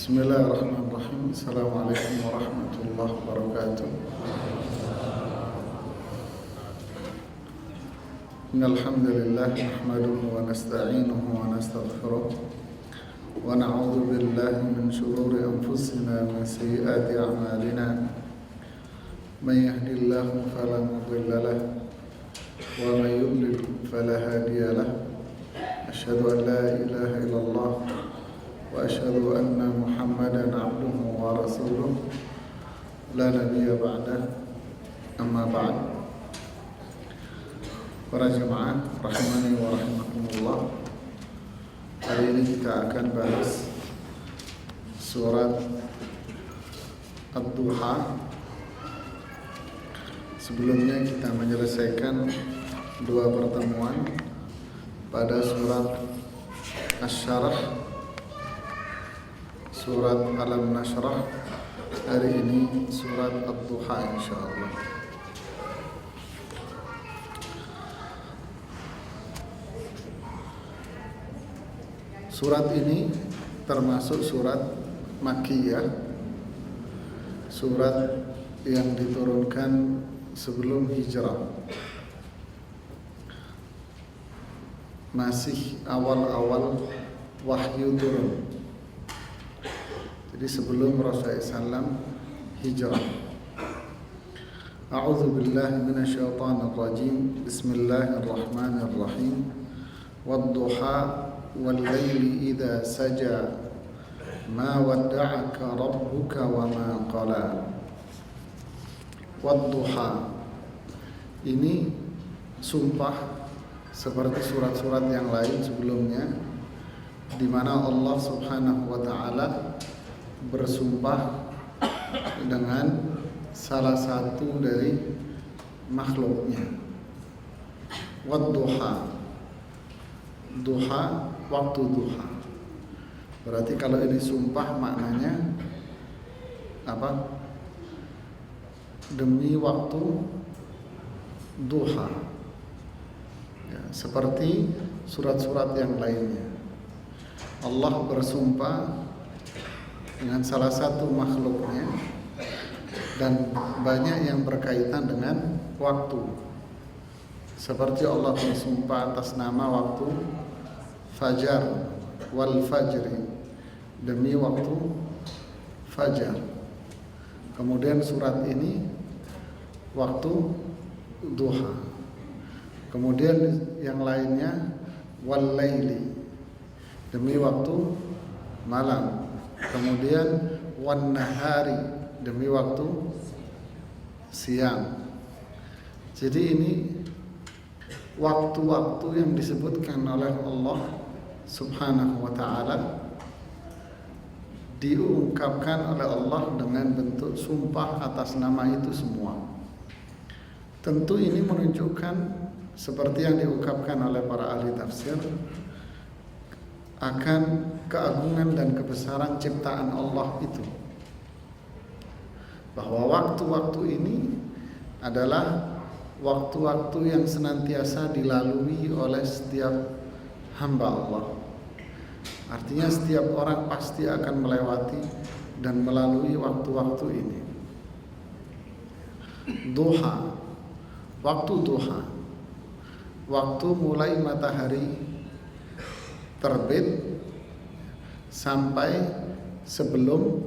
Bismillahirrahmanirrahim. Assalamualaikum warahmatullahi wabarakatuh. Innal hamdalillah nahmaduhu wa nasta'inuhu wa nastaghfiruh wa na'udzu billahi min shururi anfusina wa min sayyiati a'malina. May yahdihillahu fala mudilla lahu wa may yudlil fala hadiya lahu. Asyhadu an la ilaha illallah wa asyhadu anna Muhammadan abduhu wa rasuluh la nabiyya ba'dah. Amma ba'd. Para jemaah rahimani wa rahimakumullah, hari ini kita akan bahas surat Ad-Duha. Sebelumnya kita menyelesaikan dua pertemuan pada surat Asy-Syarah, surat Alam Nashrah. Hari ini surat Ad-Duha insyaallah. Surat ini termasuk surat Makkiyah, surat yang diturunkan sebelum hijrah. Masih awal-awal wahyu turun. Jadi sebelum Rasulullah SAW hijrah. A'udzu billahi minasyaitonir rajim. Bismillahirrahmanirrahim. Wad-duha wal-laili idza saja ma wadda'aka rabbuka wa ma qala. Wad-duha ini sumpah seperti surat-surat yang lain sebelumnya, di mana Allah Subhanahu wa taala bersumpah dengan salah satu dari makhluknya. Wad-duha, duha, waktu duha. Berarti kalau ini sumpah maknanya apa? Demi waktu duha ya, seperti surat-surat yang lainnya. Allah bersumpah dengan salah satu makhluknya, dan banyak yang berkaitan dengan waktu. Seperti Allah bersumpah atas nama waktu fajar, wal fajri, demi waktu fajar. Kemudian surat ini waktu duha. Kemudian yang lainnya wal laili, demi waktu malam. Kemudian wan nahari, demi waktu siang. Jadi ini waktu-waktu yang disebutkan oleh Allah Subhanahu wa taala diungkapkan oleh Allah dengan bentuk sumpah atas nama itu semua. Tentu ini menunjukkan, seperti yang diungkapkan oleh para ahli tafsir, akan keagungan dan kebesaran ciptaan Allah itu, bahwa waktu-waktu ini adalah waktu-waktu yang senantiasa dilalui oleh setiap hamba Allah. Artinya setiap orang pasti akan melewati dan melalui waktu-waktu ini. Duha, waktu duha, waktu mulai matahari terbit sampai sebelum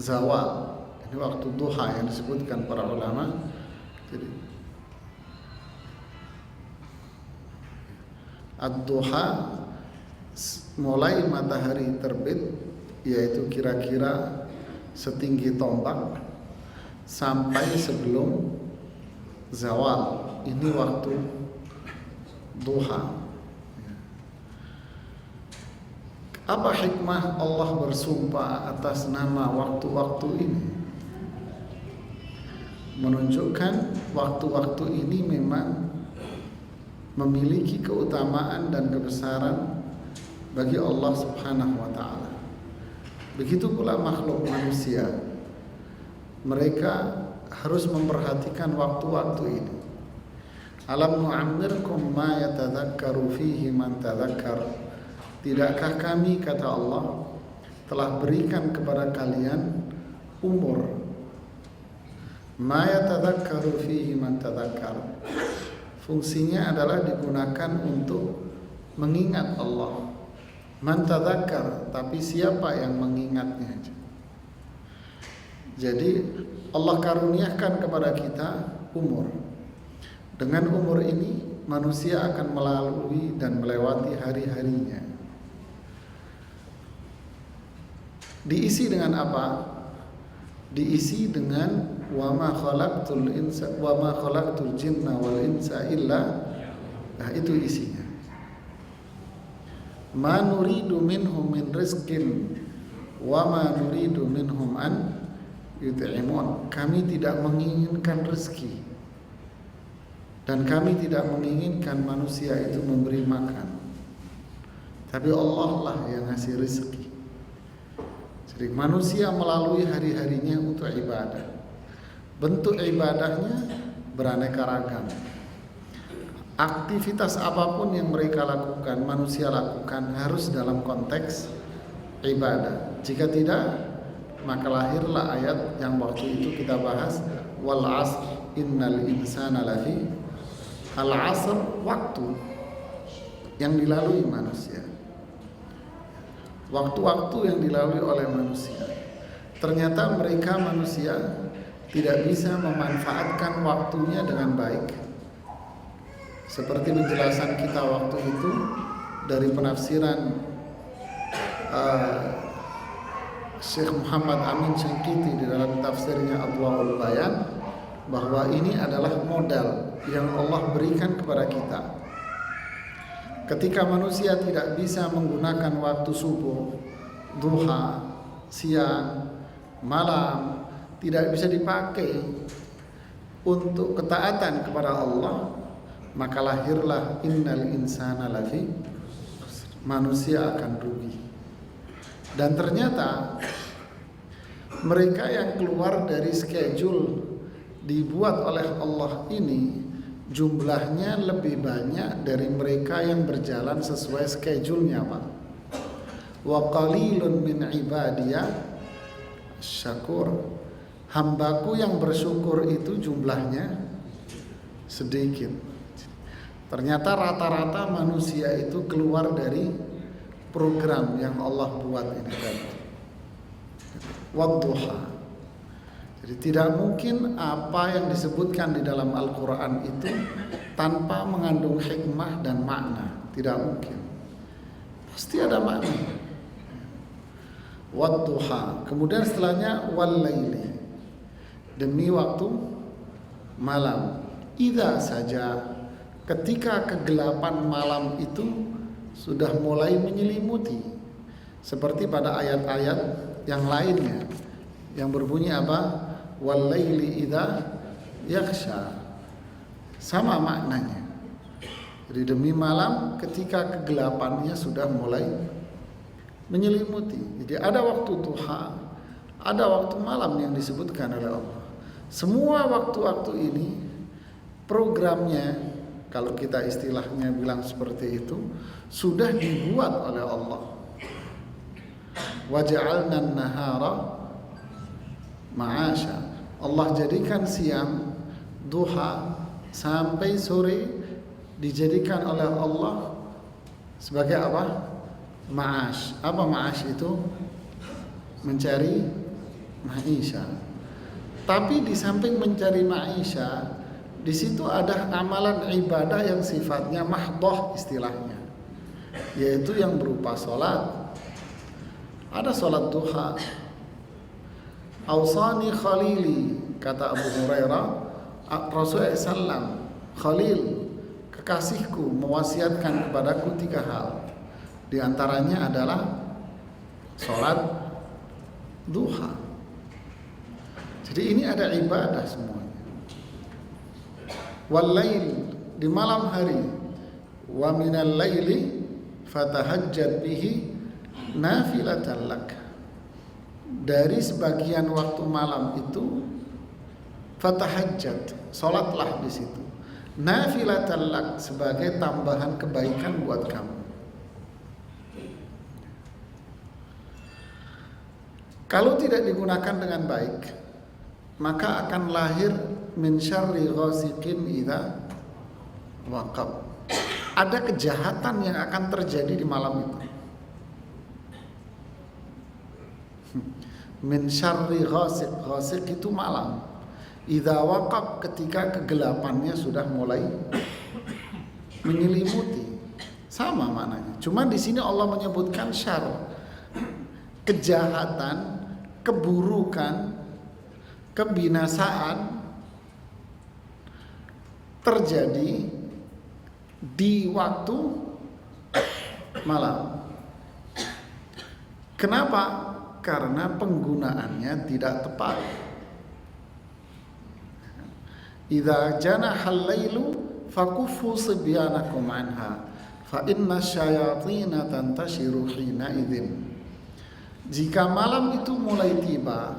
zawal. Ini waktu duha yang disebutkan para ulama. Jadi ad-duha mulai matahari terbit, yaitu kira-kira setinggi tombak, sampai sebelum zawal. Ini waktu duha. Apa hikmah Allah bersumpah atas nama waktu-waktu ini? Menunjukkan waktu-waktu ini memang memiliki keutamaan dan kebesaran bagi Allah Subhanahu wa taala. Begitu pula makhluk manusia. Mereka harus memperhatikan waktu-waktu ini. Alam nu'ammirkum ma yatadzakkaru fihi man tadzakkar. Tidakkah kami, kata Allah, telah berikan kepada kalian umur. Ma yatadzakkaru fihi man tadzakkar. Fungsinya adalah digunakan untuk mengingat Allah. Man tadzakkar, tapi siapa yang mengingatnya. Jadi Allah karuniakan kepada kita umur. Dengan umur ini manusia akan melalui dan melewati hari-harinya. Diisi dengan apa? Diisi dengan wa ma khalaqtul jinna wal insa illa. Nah, itu isinya. Ma nuridu minhum min rizqin wa ma nuridu minhum an yut'imun. Kami tidak menginginkan rezeki dan kami tidak menginginkan manusia itu memberi makan, tapi Allah lah yang ngasih rezeki. Jadi manusia melalui hari-harinya untuk ibadah. Bentuk ibadahnya beraneka ragam. Aktivitas apapun yang mereka lakukan, manusia lakukan harus dalam konteks ibadah. Jika tidak, maka lahirlah ayat yang waktu itu kita bahas, wal 'asr innal insana lafi. Al-'asr, waktu yang dilalui manusia. Waktu-waktu yang dilalui oleh manusia. Ternyata mereka manusia tidak bisa memanfaatkan waktunya dengan baik. Seperti penjelasan kita waktu itu dari penafsiran Syekh Muhammad Amin Syangkiti di dalam tafsirnya Adwaul Bayan, bahwa ini adalah modal yang Allah berikan kepada kita. Ketika manusia tidak bisa menggunakan waktu subuh, duha, siang, malam, tidak bisa dipakai untuk ketaatan kepada Allah, maka lahirlah innal insana lafi, manusia akan rugi. Dan ternyata mereka yang keluar dari schedule dibuat oleh Allah ini jumlahnya lebih banyak dari mereka yang berjalan sesuai schedule-nya, Pak. Wa qalilun min ibadiyah syakur. Hambaku yang bersyukur itu jumlahnya sedikit. Ternyata rata-rata manusia itu keluar dari program yang Allah buat ini tadi. Wadduha. Jadi tidak mungkin apa yang disebutkan di dalam Al-Quran itu tanpa mengandung hikmah dan makna. Tidak mungkin. Pasti ada makna. Wadduha. Kemudian setelahnya wal-laili. Demi waktu malam. Idza saja, ketika kegelapan malam itu sudah mulai menyelimuti. Seperti pada ayat-ayat yang lainnya yang berbunyi apa? Wal-laili idza yaghsha. Sama maknanya. Jadi demi malam ketika kegelapannya sudah mulai menyelimuti. Jadi ada waktu duha, ada waktu malam yang disebutkan oleh Allah. Semua waktu-waktu ini programnya, kalau kita istilahnya bilang seperti itu, sudah dibuat oleh Allah. Waja'alna an-nahara ma'asha. Allah jadikan siang, duha sampai sore dijadikan oleh Allah sebagai apa? Ma'ash. Apa ma'ash itu? Mencari ma'isha. Tapi di samping mencari ma'isha, di situ ada amalan ibadah yang sifatnya mahdhah istilahnya, yaitu yang berupa sholat. Ada sholat duha. Ausani khalili, kata Abu Hurairah, Rasulullah SAW, Khalil, kekasihku, mewasiatkan kepadaku 3 hal. Di antaranya adalah sholat duha. Jadi ini ada ibadah semuanya. Wal-lail, di malam hari. Wa minal laili fatahajjad bihi nafilatan lak. Dari sebagian waktu malam itu fatahajjad, salatlah di situ. Nafilatan lak, sebagai tambahan kebaikan buat kamu. Kalau tidak digunakan dengan baik, maka akan lahir min syarri ghasiqin idza waqab. Ada kejahatan yang akan terjadi di malam itu. Min syarri ghasiq, ghasiq itu malam. Idza waqab, ketika kegelapannya sudah mulai menyelimuti. Sama maknanya. Cuma di sini Allah menyebutkan syarr, kejahatan, keburukan, kebinasaan terjadi di waktu malam. Kenapa? Karena penggunaannya tidak tepat. Idza janahal lailu fakuffu sibyanakum anha fa inna syayatina tantashiru hina idzin. Jika malam itu mulai tiba,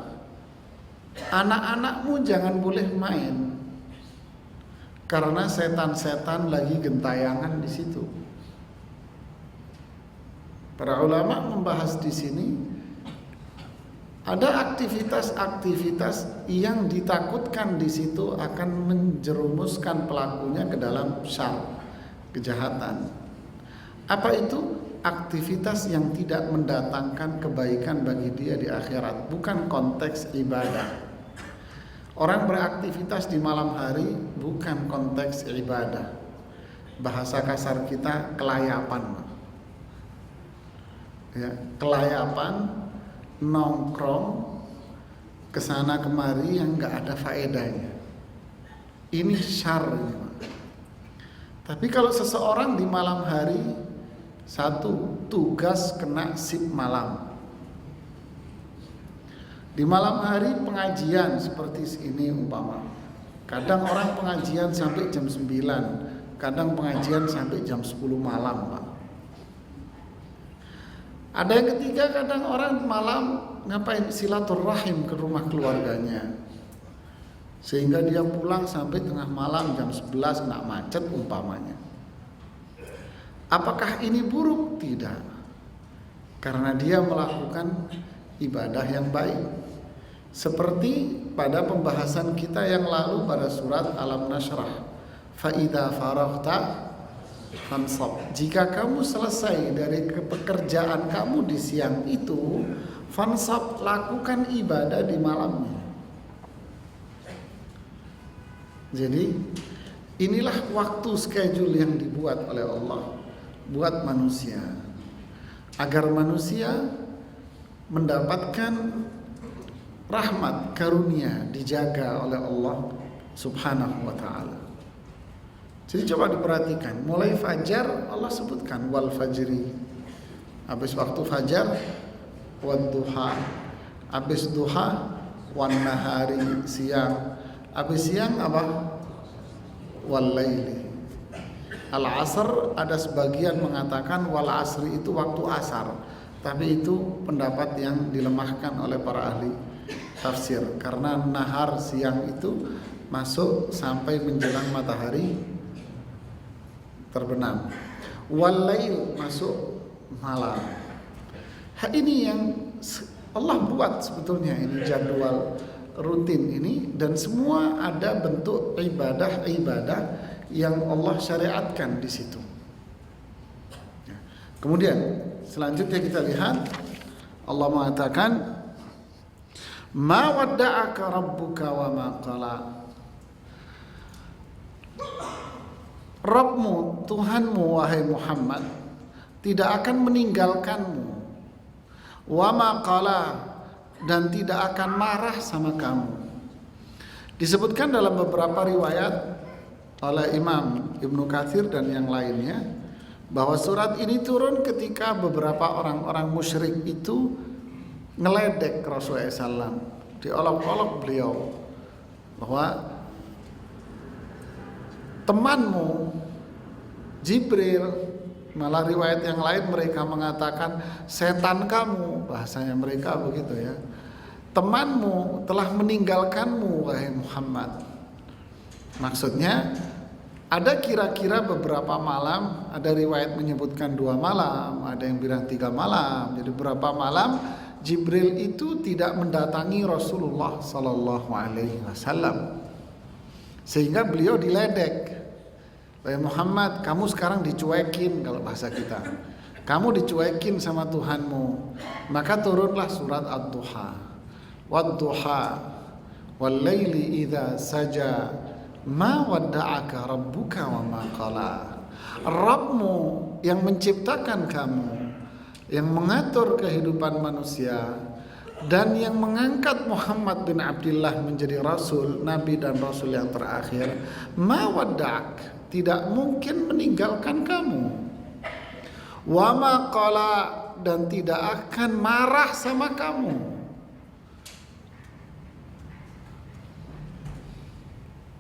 anak-anakmu jangan boleh main, karena setan-setan lagi gentayangan di situ. Para ulama membahas di sini ada aktivitas-aktivitas yang ditakutkan di situ akan menjerumuskan pelakunya ke dalam syarr, kejahatan. Apa itu? Aktivitas yang tidak mendatangkan kebaikan bagi dia di akhirat, bukan konteks ibadah. Orang beraktivitas di malam hari bukan konteks ibadah. Bahasa kasar kita kelayapan. Ya, kelayapan, nongkrong kesana kemari yang nggak ada faedahnya. Ini syarr. Tapi kalau seseorang di malam hari, satu, tugas kena sip malam. Di malam hari pengajian seperti ini umpama. Kadang orang pengajian sampai jam 9, kadang pengajian sampai jam 10 malam, Pak. Ada yang ketiga, kadang orang malam ngapain? Silaturahim ke rumah keluarganya. Sehingga dia pulang sampai tengah malam jam 11 kena macet umpamanya. Apakah ini buruk? Tidak. Karena dia melakukan ibadah yang baik. Seperti pada pembahasan kita yang lalu pada surat Alam Nashrah. Fa idza faraghta fansab. Jika kamu selesai dari pekerjaan kamu di siang itu, fansab, lakukan ibadah di malamnya. Jadi inilah waktu schedule yang dibuat oleh Allah buat manusia, agar manusia mendapatkan rahmat karunia, dijaga oleh Allah Subhanahu wa ta'ala. Jadi coba diperhatikan, mulai fajar Allah sebutkan wal fajri, habis waktu fajar wad duha, habis duha wan nahari, siang, habis siang apa? Wal laili. Al-asr, ada sebagian mengatakan wal asri itu waktu asar, tapi itu pendapat yang dilemahkan oleh para ahli tafsir, karena nahar siang itu masuk sampai menjelang matahari terbenam. Wal lail masuk malam. Ini yang Allah buat sebetulnya, ini jadwal rutin ini, dan semua ada bentuk ibadah-ibadah yang Allah syariatkan di situ. Kemudian selanjutnya kita lihat Allah mengatakan ma wadda'aka rabbuka wa ma qala. Rabbmu, Tuhanmu wahai Muhammad, tidak akan meninggalkanmu, wa ma qala, dan tidak akan marah sama kamu. Disebutkan dalam beberapa riwayat oleh Imam Ibnu Katsir dan yang lainnya bahwa surat ini turun ketika beberapa orang-orang musyrik itu ngeledek Rasulullah SAW, diolok-olok beliau bahwa temanmu Jibril, malah riwayat yang lain mereka mengatakan setan kamu, bahasanya mereka begitu ya, temanmu telah meninggalkanmu wahai Muhammad. Maksudnya ada kira-kira beberapa malam, ada riwayat menyebutkan 2 malam, ada yang bilang 3 malam, jadi berapa malam Jibril itu tidak mendatangi Rasulullah sallallahu alaihi wasallam. Sehingga beliau diledek. Wahai Muhammad, kamu sekarang dicuekin, kalau bahasa kita. Kamu dicuekin sama Tuhanmu. Maka turunlah surat Ad-Duha. Wad-duha wal laili idza saja ma wadda'aka rabbuka wa ma qala. Rabbmu yang menciptakan kamu, yang mengatur kehidupan manusia, dan yang mengangkat Muhammad bin Abdullah menjadi rasul, nabi dan rasul yang terakhir, ma wadda'ak, tidak mungkin meninggalkan kamu, wa ma qala, dan tidak akan marah sama kamu.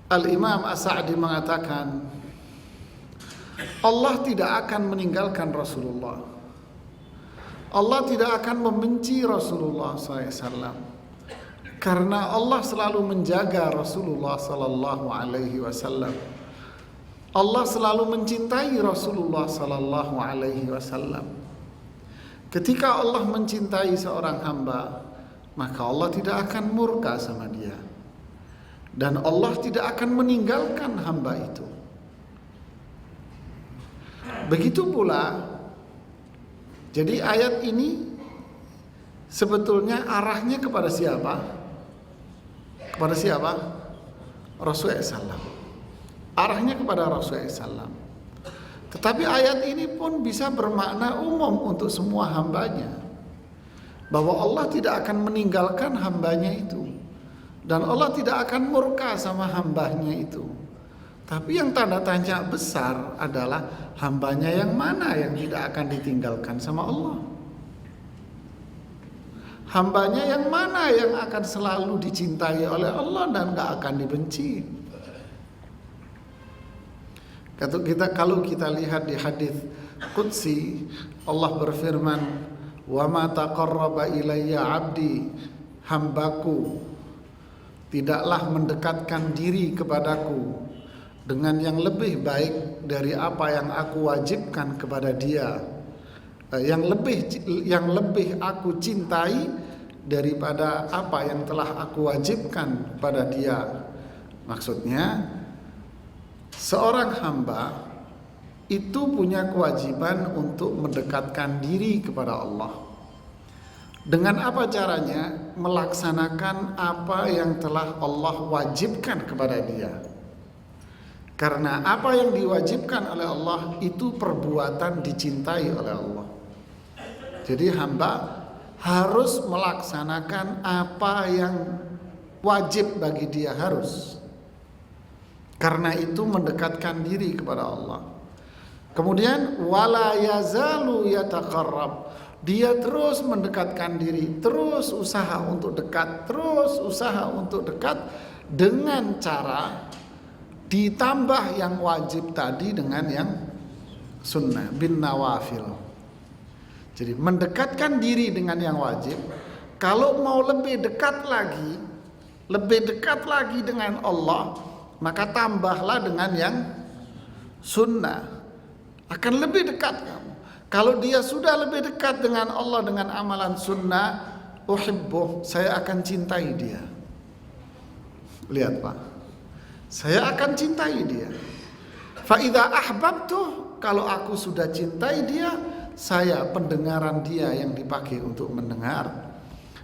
Al-Imam As-Sa'di mengatakan, Allah tidak akan meninggalkan Rasulullah. Allah tidak akan membenci Rasulullah SAW, karena Allah selalu menjaga Rasulullah Sallallahu Alaihi Wasallam. Allah selalu mencintai Rasulullah Sallallahu Alaihi Wasallam. Ketika Allah mencintai seorang hamba, maka Allah tidak akan murka sama dia, dan Allah tidak akan meninggalkan hamba itu. Begitu pula, jadi ayat ini sebetulnya arahnya kepada siapa? Kepada siapa? Rasulullah SAW. Arahnya kepada Rasulullah SAW. Tetapi ayat ini pun bisa bermakna umum untuk semua hambanya, bahwa Allah tidak akan meninggalkan hambanya itu, dan Allah tidak akan murka sama hambanya itu. Tapi yang tanda tanya besar adalah hambanya yang mana yang tidak akan ditinggalkan sama Allah. Hambanya yang mana yang akan selalu dicintai oleh Allah dan gak akan dibenci. Kalau kita lihat di hadis qudsi, Allah berfirman, wa ma taqarraba ilayya 'abdi, hambaku tidaklah mendekatkan diri kepadaku dengan yang lebih baik dari apa yang aku wajibkan kepada dia, yang lebih aku cintai daripada apa yang telah aku wajibkan pada dia. Maksudnya, seorang hamba itu punya kewajiban untuk mendekatkan diri kepada Allah. Dengan apa caranya? Melaksanakan apa yang telah Allah wajibkan kepada dia. Karena apa yang diwajibkan oleh Allah itu perbuatan dicintai oleh Allah. Jadi hamba harus melaksanakan apa yang wajib bagi dia, harus. Karena itu mendekatkan diri kepada Allah. Kemudian wala yazalu yataqarrab, dia terus mendekatkan diri, terus usaha untuk dekat, dengan cara ditambah yang wajib tadi dengan yang sunnah, bin nawafil. Jadi mendekatkan diri dengan yang wajib. Kalau mau lebih dekat lagi dengan Allah, maka tambahlah dengan yang sunnah. Akan lebih dekat kamu. Kalau dia sudah lebih dekat dengan Allah dengan amalan sunnah, uhibbuh, saya akan cintai dia. Lihat Pak, saya akan cintai dia. Fa idza ahbabtuh, kalau aku sudah cintai dia, saya pendengaran dia yang dipakai untuk mendengar,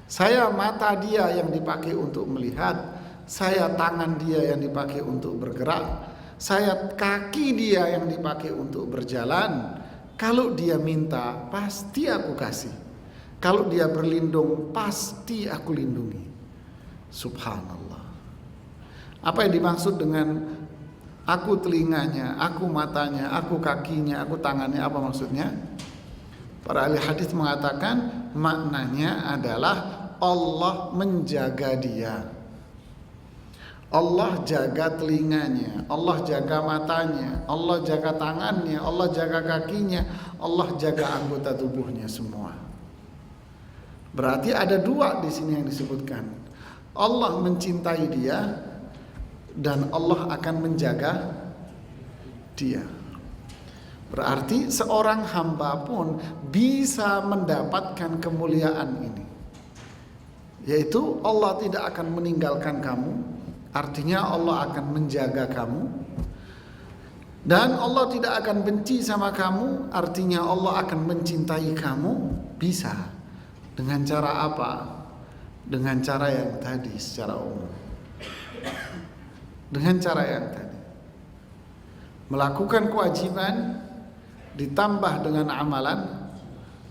saya mata dia yang dipakai untuk melihat, saya tangan dia yang dipakai untuk bergerak, saya kaki dia yang dipakai untuk berjalan. Kalau dia minta, pasti aku kasih. Kalau dia berlindung, pasti aku lindungi. Subhanallah. Apa yang dimaksud dengan aku telinganya, aku matanya, aku kakinya, aku tangannya, apa maksudnya? Para ahli hadis mengatakan maknanya adalah Allah menjaga dia. Allah jaga telinganya, Allah jaga matanya, Allah jaga tangannya, Allah jaga kakinya, Allah jaga anggota tubuhnya semua. Berarti ada dua di sini yang disebutkan. Allah mencintai dia dan Allah akan menjaga dia. Berarti seorang hamba pun bisa mendapatkan kemuliaan ini. yaitu Allah tidak akan meninggalkan kamu, artinya Allah akan menjaga kamu. Dan Allah tidak akan benci sama kamu, artinya Allah akan mencintai kamu. Bisa. Dengan cara apa? Dengan cara yang tadi secara umum. Dengan cara yang tadi. Melakukan kewajiban ditambah dengan amalan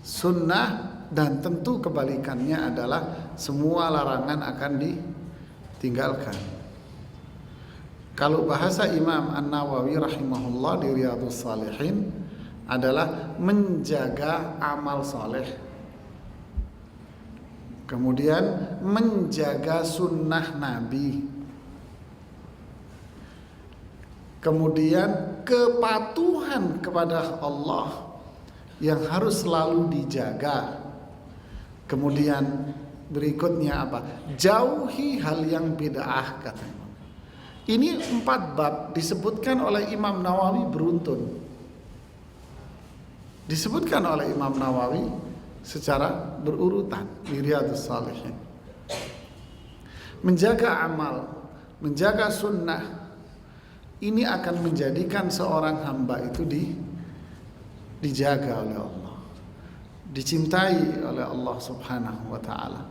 sunnah, dan tentu kebalikannya adalah semua larangan akan ditinggalkan. Kalau bahasa Imam An-Nawawi rahimahullah di Riyadhus Shalihin adalah menjaga amal soleh, kemudian menjaga sunnah Nabi, kemudian kepatuhan kepada Allah yang harus selalu dijaga. Kemudian berikutnya apa? Jauhi hal yang bid'ah, katanya. Ini 4 bab disebutkan oleh Imam Nawawi beruntun. Disebutkan oleh Imam Nawawi secara berurutan di Riyadhus Shalihin. Menjaga amal, menjaga sunnah, ini akan menjadikan seorang hamba itu dijaga oleh Allah, dicintai oleh Allah Subhanahu wa ta'ala.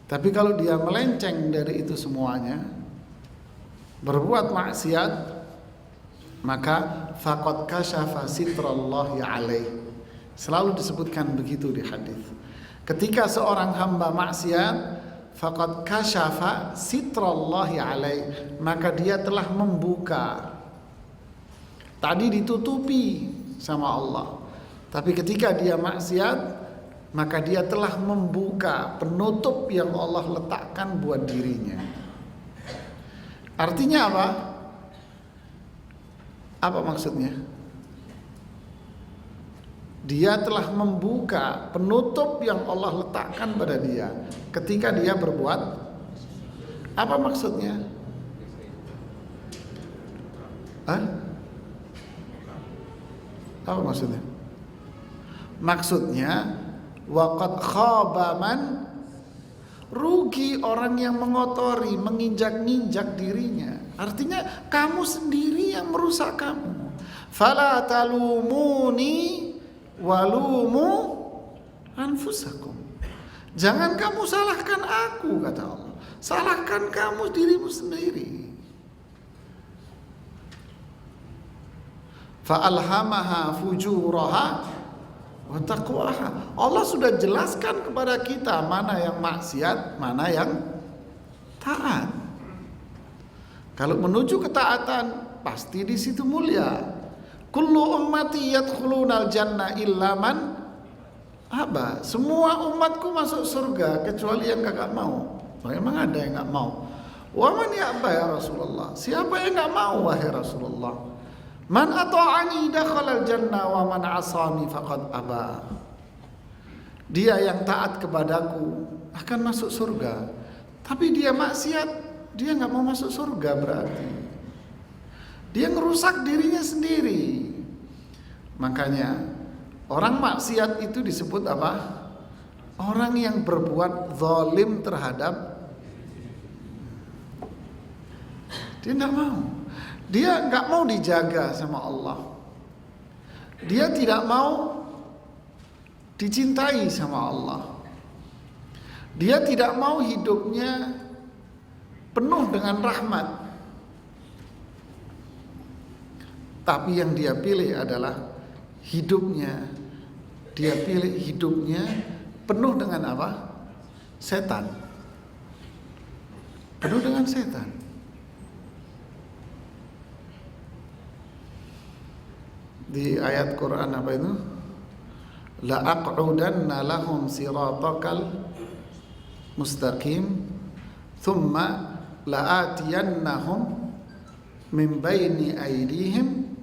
Tapi kalau dia melenceng dari itu semuanya, berbuat maksiat, maka faqad kasyafa sitrallahi alaih. Selalu disebutkan begitu di hadis. Ketika seorang hamba maksiat, faqad kasyafa sitrallahi alaih, maka dia telah membuka. Tadi ditutupi sama Allah, tapi ketika dia maksiat, maka dia telah membuka penutup yang Allah letakkan buat dirinya. Artinya apa? Apa maksudnya? Dia telah membuka penutup yang Allah letakkan pada dia ketika dia berbuat. Apa maksudnya? Apa maksudnya? Maksudnya waqad khaba man, rugi orang yang mengotori, menginjak-ninjak dirinya. Artinya kamu sendiri yang merusak kamu. Fala talumuni walumu anfusakum. Jangan kamu salahkan aku, kata Allah. Salahkan kamu dirimu sendiri. Fa'alhamaha fujuraha wa taqwaha. Allah sudah jelaskan kepada kita mana yang maksiat, mana yang taat. Kalau menuju ketaatan, pasti di situ mulia. Kullu ummati yadkhulunal jannah illa man aba. Semua umatku masuk surga kecuali yang kagak mau. Memang ada yang enggak mau. Wa man ya'ba ya Rasulullah? Siapa yang enggak mau wahai Rasulullah? Man ata'ani dakhalal jannah wa man asani faqad aba. Dia yang taat kepadaku akan masuk surga. Tapi dia maksiat, dia enggak mau masuk surga berarti. Dia ngerusak dirinya sendiri. Makanya orang maksiat itu disebut apa? Orang yang berbuat zalim terhadap. Dia enggak mau. Dia enggak mau dijaga sama Allah. Dia tidak mau dicintai sama Allah. Dia tidak mau hidupnya penuh dengan rahmat. Tapi yang dia pilih adalah hidupnya. Dia pilih hidupnya penuh dengan apa? Setan. Penuh dengan setan. Di ayat Quran apa itu? La aq'udanna lahum siratakal mustaqim thumma la'atiyannahum min baini aydihim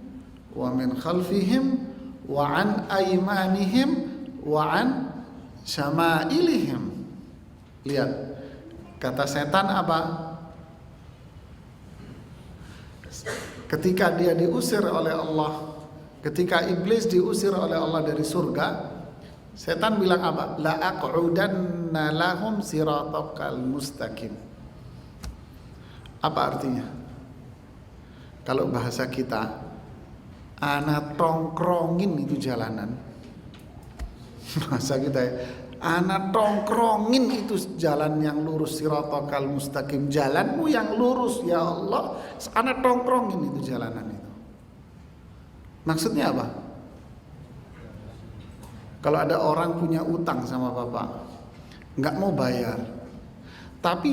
wa min khalfihim wa an aymanihim wa an syama'ilihim. Lihat, kata setan apa? Ketika dia diusir oleh Allah, ketika iblis diusir oleh Allah dari surga, Setan bilang apa? La aq'udanna lahum siratakal mustaqim. Apa artinya? Kalau bahasa kita, ana tongkrongin itu jalanan. Bahasa kita ya, ana tongkrongin itu jalan yang lurus, siratakal mustaqim, jalanmu yang lurus ya Allah. Ana tongkrongin itu jalanan itu. Maksudnya apa? Kalau ada orang punya utang sama bapak, nggak mau bayar, tapi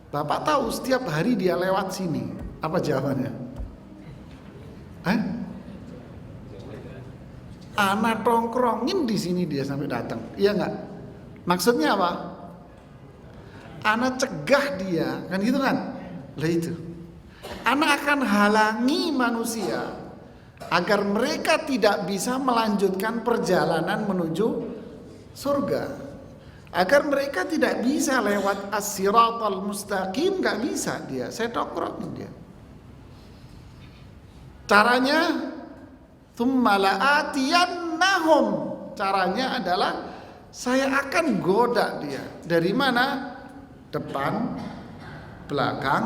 bapak tahu setiap hari dia lewat sini, apa jawabannya? Ana tongkrongin di sini dia sampai datang, iya nggak? Maksudnya apa? Ana cegah dia, kan gitu kan? Lah itu, ana akan halangi manusia agar mereka tidak bisa melanjutkan perjalanan menuju surga, agar mereka tidak bisa lewat as-siratal mustaqim, nggak bisa dia, saya tongkrongin dia. Caranya tsumma la'atiyannahum, caranya adalah saya akan goda dia dari mana? Depan, belakang,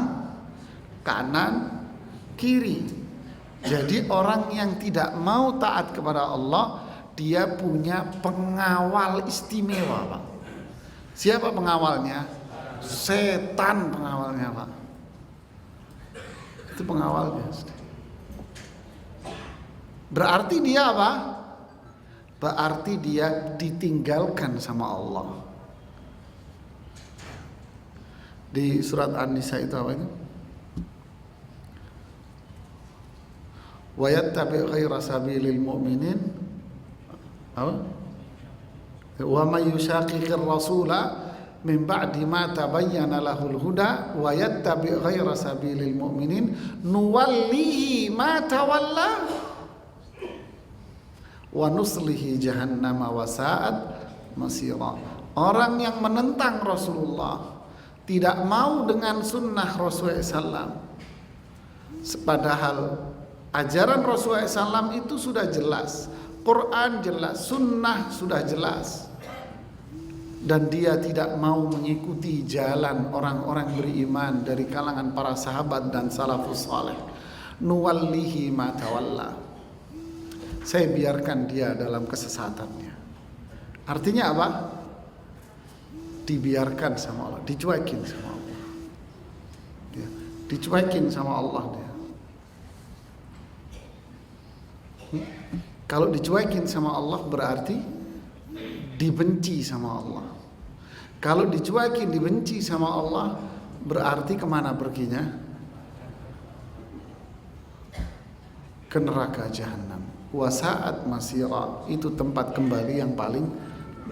kanan, kiri. Jadi orang yang tidak mau taat kepada Allah, dia punya pengawal istimewa, Pak. Siapa pengawalnya? Setan pengawalnya, Pak. Itu pengawalnya. Berarti dia apa? Berarti dia ditinggalkan sama Allah. Di surat An-Nisa itu apa itu? Wa yattabi' ghaira sabilil mu'minin wa may yushaqiqir rasula min ba'di ma tabayyana lahul huda wa yattabi' ghaira sabilil mu'minin nuwallihi ma tawalla wa nuslihi jahannama wa sa'at masira. Orang yang menentang Rasulullah, tidak mau dengan sunnah Rasulullah SAW, padahal ajaran Rasulullah SAW itu sudah jelas, Quran jelas, sunnah sudah jelas, dan dia tidak mau mengikuti jalan orang-orang beriman dari kalangan para sahabat dan salafus saleh. Nuwallihi ma tawalla, saya biarkan dia dalam kesesatannya. Artinya apa? Dibiarkan sama Allah, dicuekin sama Allah, dicuekin sama Allah dia. Kalau dicuekin sama Allah berarti dibenci sama Allah. Kalau dicuekin, dibenci sama Allah, berarti kemana perginya? Ke neraka jahanam. Wasaat masira, itu tempat kembali yang paling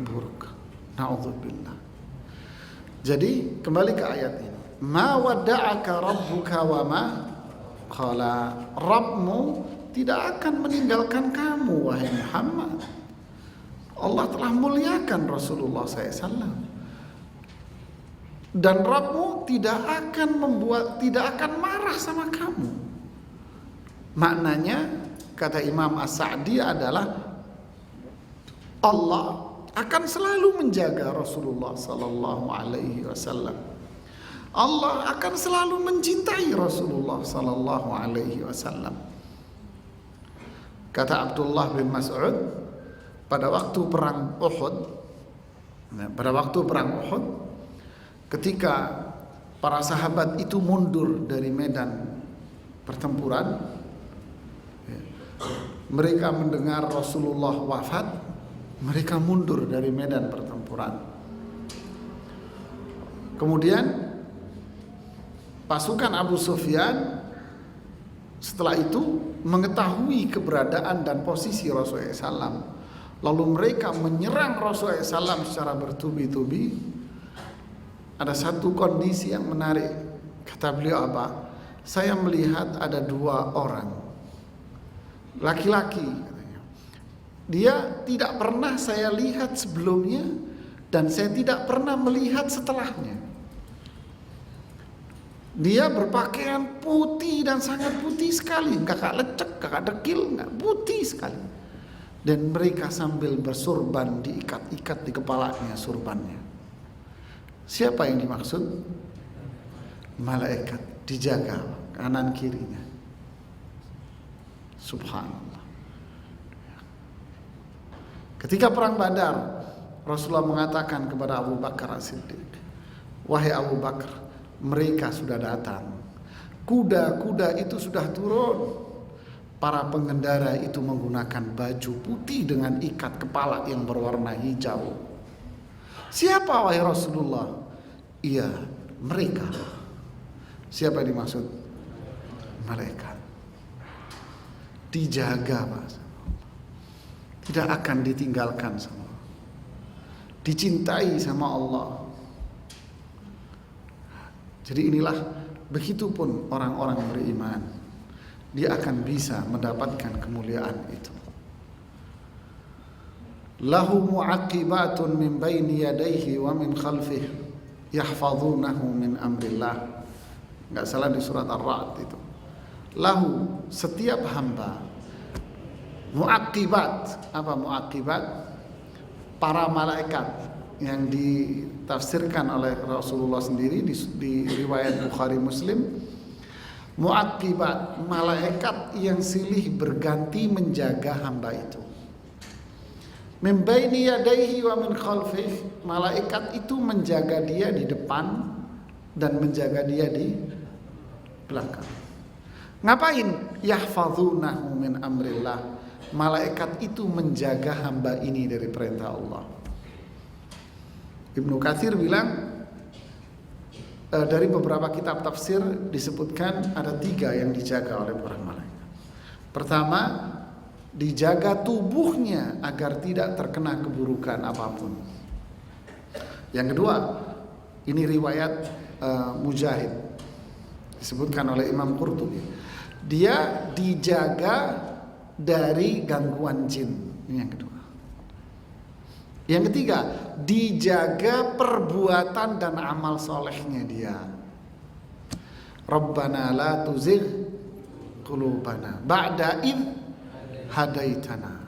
buruk. Na'udzubillah. Jadi kembali ke ayat ini. Ma wadda'aka rabbuka wa ma qala. Rabbmu tidak akan meninggalkan kamu, wahai Muhammad. Allah telah muliakan Rasulullah SAW. Dan Rabbmu tidak akan marah sama kamu. Maknanya, kata Imam As-Sa'di adalah Allah akan selalu menjaga Rasulullah Sallallahu Alaihi Wasallam. Allah akan selalu mencintai Rasulullah Sallallahu Alaihi Wasallam. Kata Abdullah bin Mas'ud, pada waktu perang Uhud, ketika para sahabat itu mundur dari medan pertempuran, mereka mendengar Rasulullah wafat, mereka mundur dari medan pertempuran. Kemudian pasukan Abu Sufyan setelah itu mengetahui keberadaan dan posisi Rasulullah SAW, lalu mereka menyerang Rasulullah SAW secara bertubi-tubi. Ada satu kondisi yang menarik, kata beliau apa? Saya melihat ada dua orang laki-laki, katanya. Dia tidak pernah saya lihat sebelumnya dan saya tidak pernah melihat setelahnya. Dia berpakaian putih dan sangat putih sekali, kakak lecek, kakak dekil, enggak, putih sekali. Dan mereka sambil bersurban diikat-ikat di kepalanya surbannya. Siapa yang dimaksud? Malaikat, dijaga kanan kirinya. Subhanallah. Ketika perang Badar, Rasulullah mengatakan kepada Abu Bakar As-Siddiq, wahai Abu Bakar, mereka sudah datang. Kuda-kuda itu sudah turun. Para pengendara itu menggunakan baju putih dengan ikat kepala yang berwarna hijau. Siapa wahai Rasulullah? Iya, mereka. Siapa yang dimaksud? Malaikat. Dijaga, Mas. Tidak akan ditinggalkan sama Allah. Dicintai sama Allah. Jadi inilah, begitupun orang-orang beriman, dia akan bisa mendapatkan kemuliaan itu. Lahu mu'aqibatun min baini yadayhi wa min khalfihi yahfazunahu min amrillah. Enggak salah di surat Ar-Ra'd itu. Lahu, setiap hamba, mu'aqibat. Apa mu'aqibat? Para malaikat yang ditafsirkan oleh Rasulullah sendiri di riwayat Bukhari Muslim. Mu'aqibat, malaikat yang silih berganti menjaga hamba itu. Min baini yadayhi wa min khalfihi, malaikat itu menjaga dia di depan dan menjaga dia di belakang. Ngapain? Yahfazunahu min amrillah. Malaikat itu menjaga hamba ini dari perintah Allah. Ibnu Katsir bilang, dari beberapa kitab tafsir disebutkan ada 3 yang dijaga oleh para malaikat. Pertama, dijaga tubuhnya agar tidak terkena keburukan apapun. Yang kedua, ini riwayat Mujahid, disebutkan oleh Imam Qurtubi. Dia dijaga dari gangguan jin. Ini yang kedua. Yang ketiga, dijaga perbuatan dan amal solehnya dia. Rabbana la tuzigh qulubana ba'da id hadaitana.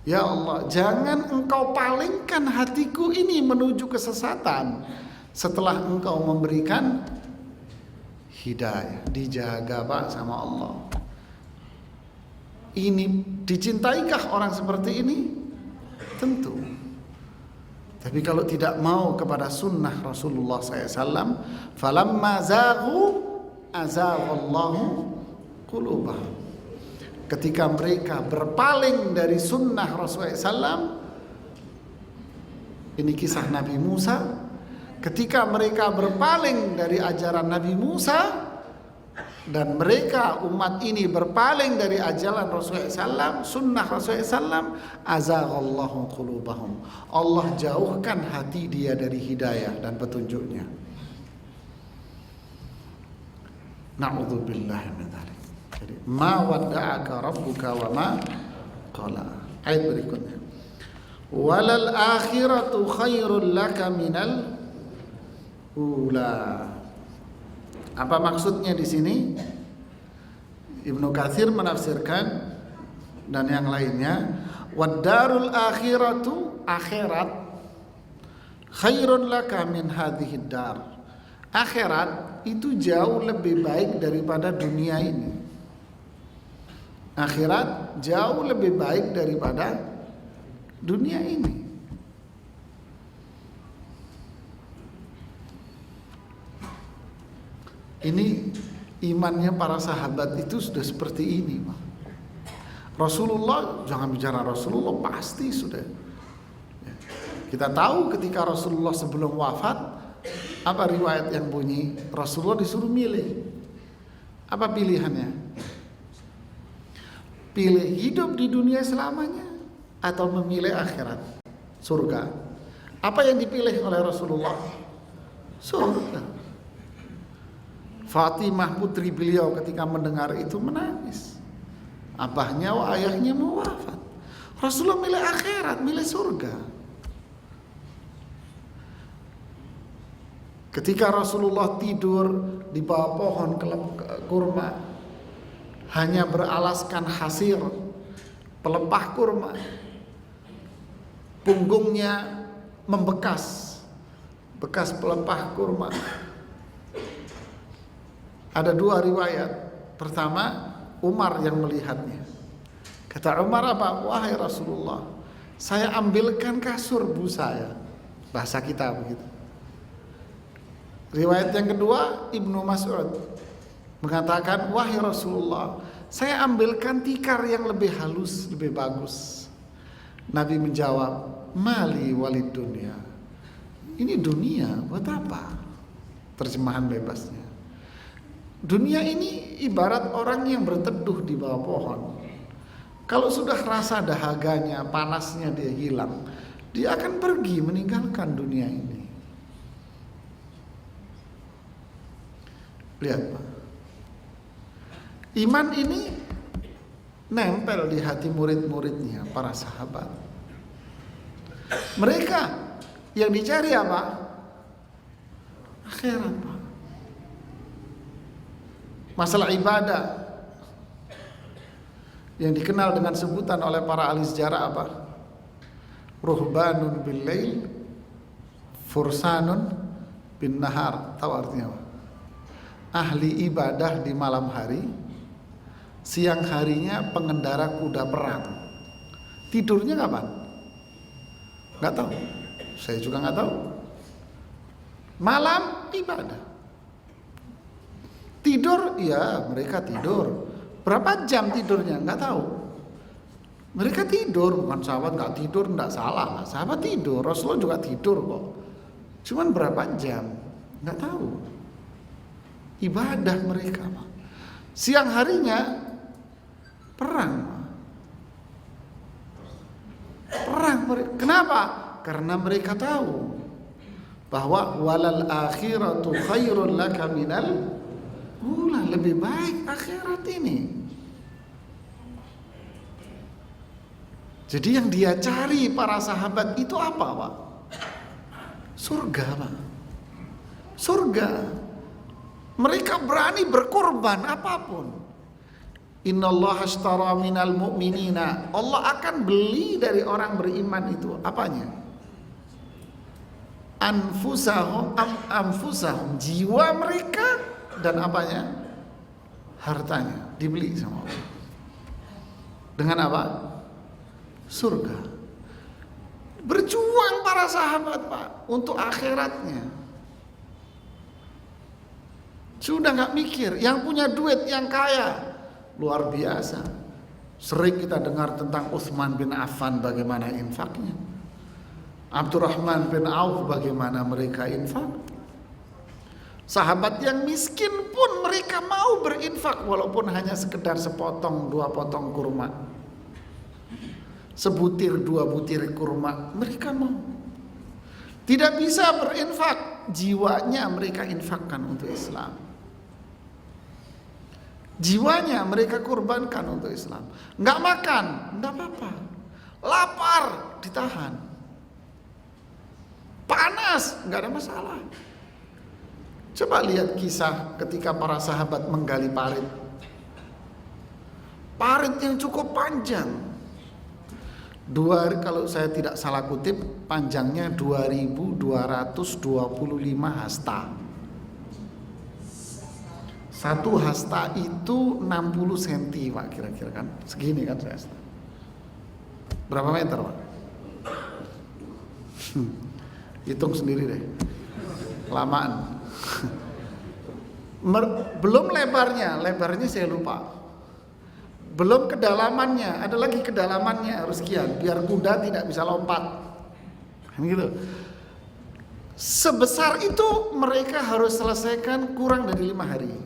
Ya Allah, jangan engkau palingkan hatiku ini menuju kesesatan setelah engkau memberikan hidayah. Dijaga Pak sama Allah. Ini dicintaikah orang seperti ini? Tentu. Tapi kalau tidak mau kepada sunnah Rasulullah SAW, falamma zaghu azaghallahu qulubahum. Ketika mereka berpaling dari sunnah Rasulullah SAW, ini kisah Nabi Musa. Ketika mereka berpaling dari ajaran Nabi Musa, dan mereka umat ini berpaling dari ajaran Rasulullah SAW, sunnah Rasulullah SAW, azaghallahu qulubahum. Allah jauhkan hati dia dari hidayah dan petunjuknya. Na'udzubillah min dzalik. Jadi, ma wadda'aka rabbuka wa ma qala. Ayat berikutnya. Walal akhiratu khairul laka minal ula. Apa maksudnya di sini? Ibnu Katsir menafsirkan dan yang lainnya, wad-darul akhiratu, akhirat, khairun laka min hadhid dar. Akhirat itu jauh lebih baik daripada dunia ini. Akhirat jauh lebih baik daripada dunia ini. Ini imannya para sahabat itu sudah seperti ini, Pak. Rasulullah, jangan bicara Rasulullah, pasti sudah. Kita tahu ketika Rasulullah sebelum wafat, apa riwayat yang bunyi? Rasulullah disuruh milih. Apa pilihannya? Pilih hidup di dunia selamanya atau memilih akhirat, surga. Apa yang dipilih oleh Rasulullah? Surga. Fatimah putri beliau ketika mendengar itu menangis. Abahnya ayahnya mau wafat. Rasulullah milih akhirat, milih surga. Ketika Rasulullah tidur di bawah pohon kurma, hanya beralaskan hasir, pelepah kurma, punggungnya membekas, bekas pelepah kurma. Ada dua riwayat. Pertama, Umar yang melihatnya. Kata Umar apa? Wahai Rasulullah, saya ambilkan kasur bu saya. Bahasa kita begitu. Riwayat yang kedua, Ibnu Mas'ud mengatakan, wahai Rasulullah, saya ambilkan tikar yang lebih halus, lebih bagus. Nabi menjawab, mali walid dunia. Ini dunia buat apa? Terjemahan bebasnya. Dunia ini ibarat orang yang berteduh di bawah pohon. Kalau sudah rasa dahaganya, panasnya dia hilang, dia akan pergi meninggalkan dunia ini. Lihat Pak, iman ini nempel di hati murid-muridnya, para sahabat. Mereka yang dicari apa? Akhirat Pak. Masalah ibadah yang dikenal dengan sebutan oleh para ahli sejarah apa? Ruhbanun bil lail, fursanun bin nahar. Tahu artinya apa? Ahli ibadah di malam hari, siang harinya pengendara kuda perang. Tidurnya kapan? Nggak tahu. Saya juga nggak tahu. Malam ibadah. Tidur, ya mereka tidur. Berapa jam tidurnya? Nggak tahu. Mereka tidur, bukan sahabat nggak tidur, nggak salah lah. Sahabat tidur, Rasulullah juga tidur kok. Cuman berapa jam? Nggak tahu. Ibadah mereka, Pak. Siang harinya perang. Perang mereka. Kenapa? Karena mereka tahu bahwa walal akhiratu khairun laka minal ula, lebih baik akhirat ini. Jadi yang dia cari para sahabat itu apa, Pak? Surga, Pak. Surga. Mereka berani berkorban apapun. Innallaha ashtara minal mu'minina. Allah akan beli dari orang beriman itu apanya? Anfusahum, jiwa mereka dan apanya? Hartanya dibeli sama Allah. Dengan apa? Surga. Berjuang para sahabat, Pak, untuk akhiratnya. Sudah nggak mikir, yang punya duit, yang kaya, luar biasa. Sering kita dengar tentang Utsman bin Affan bagaimana infaknya, Abdurrahman bin Auf bagaimana mereka infak. Sahabat yang miskin pun mereka mau berinfak walaupun hanya sekedar sepotong, 2 potong kurma, sebutir 2 butir kurma, mereka mau. Tidak bisa berinfak, jiwanya mereka infakkan untuk Islam. Jiwanya mereka korbankan untuk Islam. Nggak makan, nggak apa-apa. Lapar, ditahan. Panas, nggak ada masalah. Coba lihat kisah ketika para sahabat menggali parit. Parit yang cukup panjang. Kalau saya tidak salah kutip, panjangnya 2225 hasta. 1 hasta itu 60 cm, Pak, kira-kira kan? Segini kan saya. Berapa meter, Pak? Hitung sendiri deh. Lamaan. Belum lebarnya saya lupa. Belum kedalamannya, ada lagi kedalamannya harus sekian, biar kuda tidak bisa lompat. Gitu. Sebesar itu mereka harus selesaikan kurang dari 5 hari.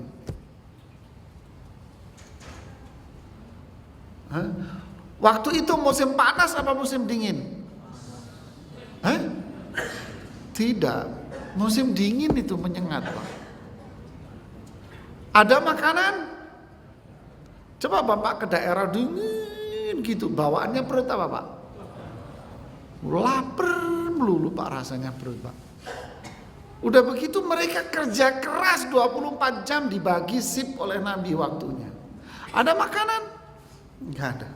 Waktu itu musim panas apa musim dingin? Tidak, musim dingin itu menyengat, Pak. Ada makanan? Coba Bapak ke daerah dingin gitu, bawaannya perut apa, Pak? Lapar melulu, Pak, rasanya perut, Pak. Udah begitu mereka kerja keras 24 jam dibagi sip oleh Nabi waktunya. Ada makanan? Nggak ada.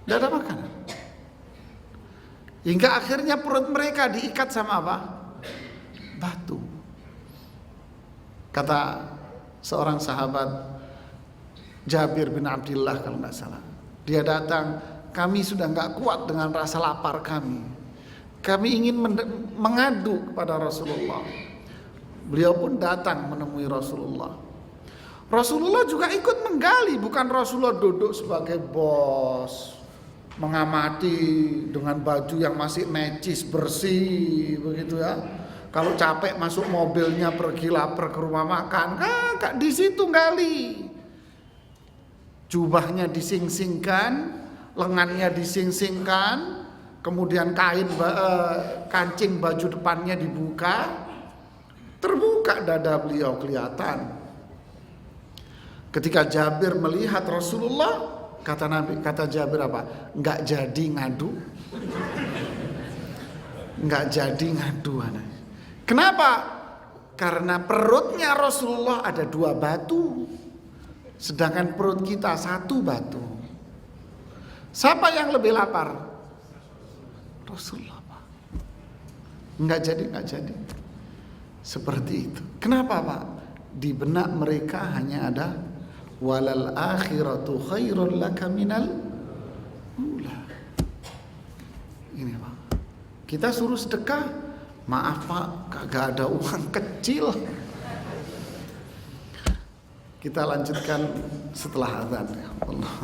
Nggak ada makanan. Hingga akhirnya perut mereka diikat sama apa? Batu. Kata seorang sahabat, Jabir bin Abdullah kalau nggak salah, dia datang, kami sudah nggak kuat dengan rasa lapar kami. Kami ingin mengadu kepada Rasulullah. Beliau pun datang menemui Rasulullah. Rasulullah juga ikut menggali, bukan Rasulullah duduk sebagai bos, mengamati dengan baju yang masih necis, bersih, begitu ya. Kalau capek masuk mobilnya, pergi lapar ke rumah makan, Kak di situ gali. Jubahnya dising-singkan, lengannya dising-singkan, kemudian kancing baju depannya dibuka, terbuka dada beliau kelihatan. Ketika Jabir melihat Rasulullah, kata Jabir apa? Nggak jadi ngadu. Nggak jadi ngadu. Kenapa? Karena perutnya Rasulullah ada 2 batu, sedangkan perut kita 1 batu. Siapa yang lebih lapar? Rasulullah. Nggak jadi. Seperti itu. Kenapa Pak? Di benak mereka hanya ada walal akhiratu khairul laka minal ula. Ini Pak. Kita suruh sedekah, maaf Pak, kagak ada uang kecil. Kita lanjutkan setelah azan ya Allah.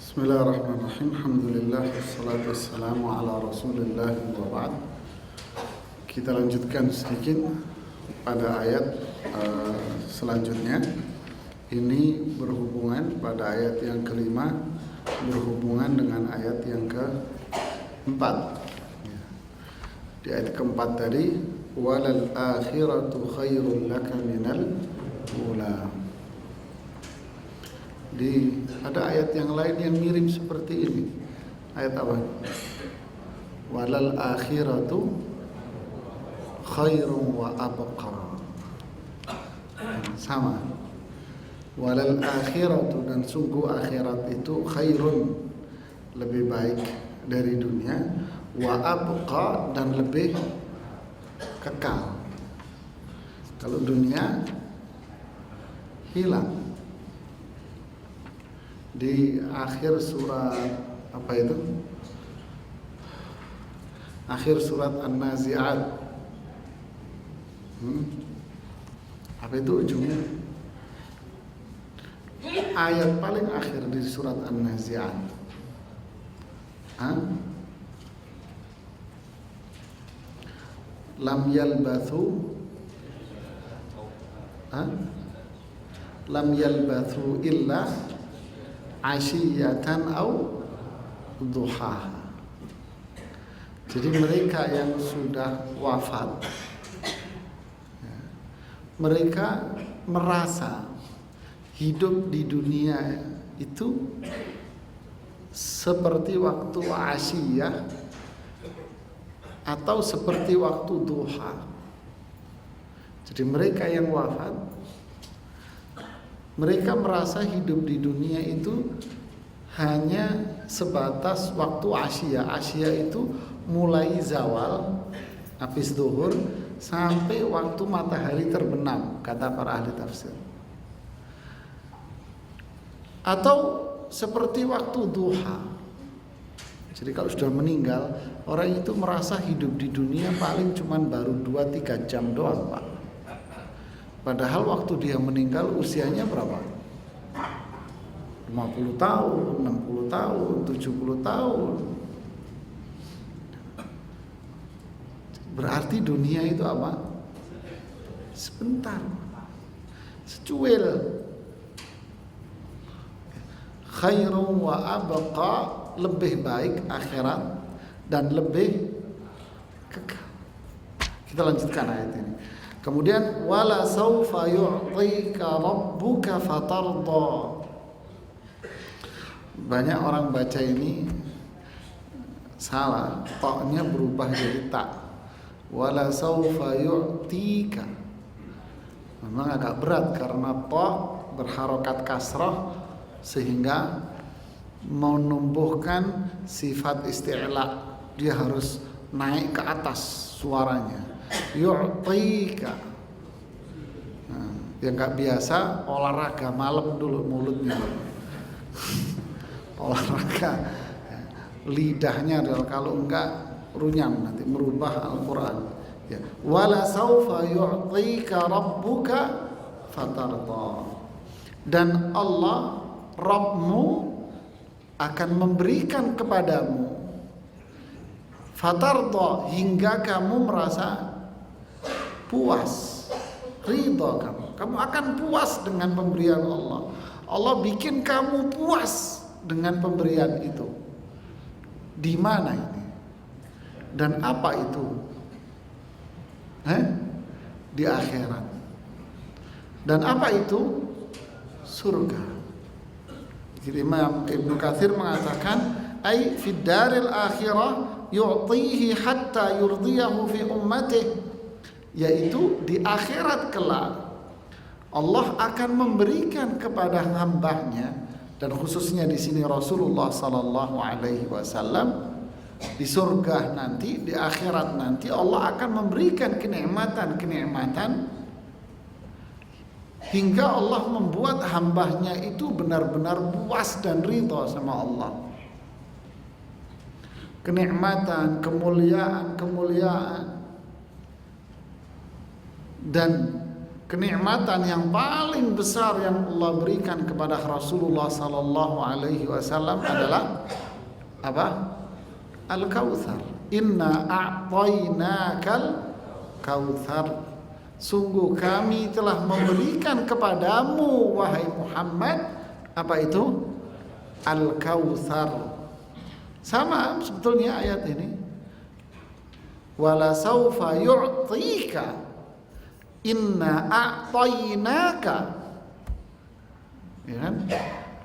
Bismillahirrahmanirrahim. Alhamdulillah wassalatu wassalamu ala Rasulillah wa ba'd. Kita lanjutkan sedikit pada ayat selanjutnya. Ini berhubungan pada ayat yang kelima, berhubungan dengan ayat yang keempat. Di ayat keempat tadi, walal akhiratu khairul laka minal ula. Ada ayat yang lain yang mirip seperti ini. Ayat apa? Walal akhiratu khairun wa abqa. Sama. Walal akhiratu, dan sungguh akhirat itu khairun, lebih baik dari dunia, wa abqa, dan lebih kekal. Kalau dunia hilang. Di akhir surat apa itu? Akhir surat An-Nazi'at. Apa itu ujungnya? Ayat paling akhir di surat An-Nazi'at. Lam yalbathu illa asyiyatan au duha. Jadi mereka yang sudah wafat, mereka merasa hidup di dunia itu seperti waktu asyiyah atau seperti waktu duha. Jadi mereka yang wafat, mereka merasa hidup di dunia itu hanya sebatas waktu asyia. Asyia itu mulai zawal, habis zuhur, sampai waktu matahari terbenam, kata para ahli tafsir. Atau seperti waktu duha. Jadi kalau sudah meninggal, orang itu merasa hidup di dunia paling cuman baru 2-3 jam doang Pak. Padahal waktu dia meninggal usianya berapa? 50 tahun, 60 tahun, 70 tahun. Berarti dunia itu apa? Sebentar. Secuil. Khairun wa abqa, lebih baik akhirat dan lebih kekal. Kita lanjutkan ayat ini. Kemudian wala saufa yu'tika rabbuka fatarda. Banyak orang baca ini salah, ta-nya berubah jadi ta. Wala saufa yu'tika. Memang agak berat karena ta berharokat kasrah sehingga menumbuhkan sifat isti'la. Dia harus naik ke atas suaranya. Yu'tika. Yang nggak biasa olahraga malam dulu mulutnya. Olahraga lidahnya adalah, kalau enggak runyam nanti merubah Al-Quran. Ya. Wala saufa yu'tika rabbuka fatarda. Dan Allah Rabbmu akan memberikan kepadamu fatarda, hingga kamu merasa puas, ridha kamu akan puas dengan pemberian Allah. Allah bikin kamu puas dengan pemberian itu. Di mana ini? Dan apa itu? Di akhirat. Dan apa itu? Surga. Jadi Imam Ibnu Katsir mengatakan, ai fid daril akhirah yu'tihi hatta yurdiyahu fi ummatihi, yaitu di akhirat kelak Allah akan memberikan kepada hambanya, dan khususnya di sini Rasulullah sallallahu alaihi wasallam, di surga nanti, di akhirat nanti Allah akan memberikan kenikmatan hingga Allah membuat hambanya itu benar-benar puas dan ridha sama Allah. Kenikmatan, kemuliaan, dan kenikmatan yang paling besar yang Allah berikan kepada Rasulullah sallallahu alaihi wasallam adalah apa? Al-Kautsar. Inna a'tainakal kautsar. Sungguh kami telah memberikan kepadamu wahai Muhammad apa itu? Al-Kautsar. Sama sebetulnya ayat ini. Wala saufa yu'tika inna a'tainaka. Ya kan?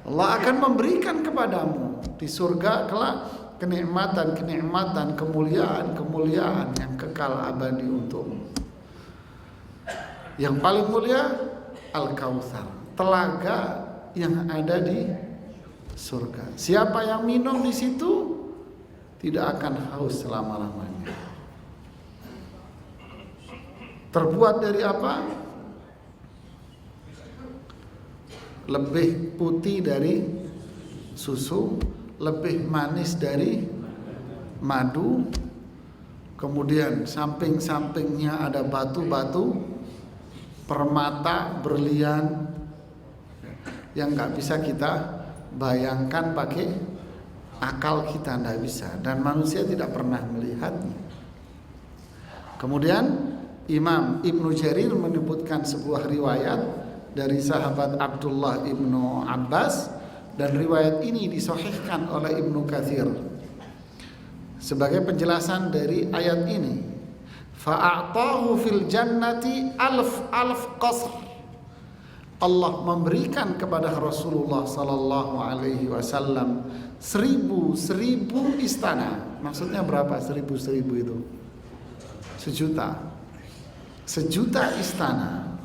Allah akan memberikan kepadamu di surga kelak kenikmatan, kemuliaan yang kekal abadi untukmu. Yang paling mulia Al-Kautsar, telaga yang ada di surga. Siapa yang minum di situ tidak akan haus selama-lamanya. Terbuat dari apa? Lebih putih dari susu, lebih manis dari madu. Kemudian samping-sampingnya ada batu-batu, permata, berlian, yang nggak bisa kita bayangkan pakai akal kita, nggak bisa, dan manusia tidak pernah melihatnya. Kemudian Imam Ibnu Jarir menyebutkan sebuah riwayat dari sahabat Abdullah Ibnu Abbas, dan riwayat ini disahihkan oleh Ibnu Katsir sebagai penjelasan dari ayat ini. Fa'atahu fil jannati alf qasr. Allah memberikan kepada Rasulullah sallallahu alaihi wasallam 1000 istana. Maksudnya berapa 1000 itu? 1.000.000 istana.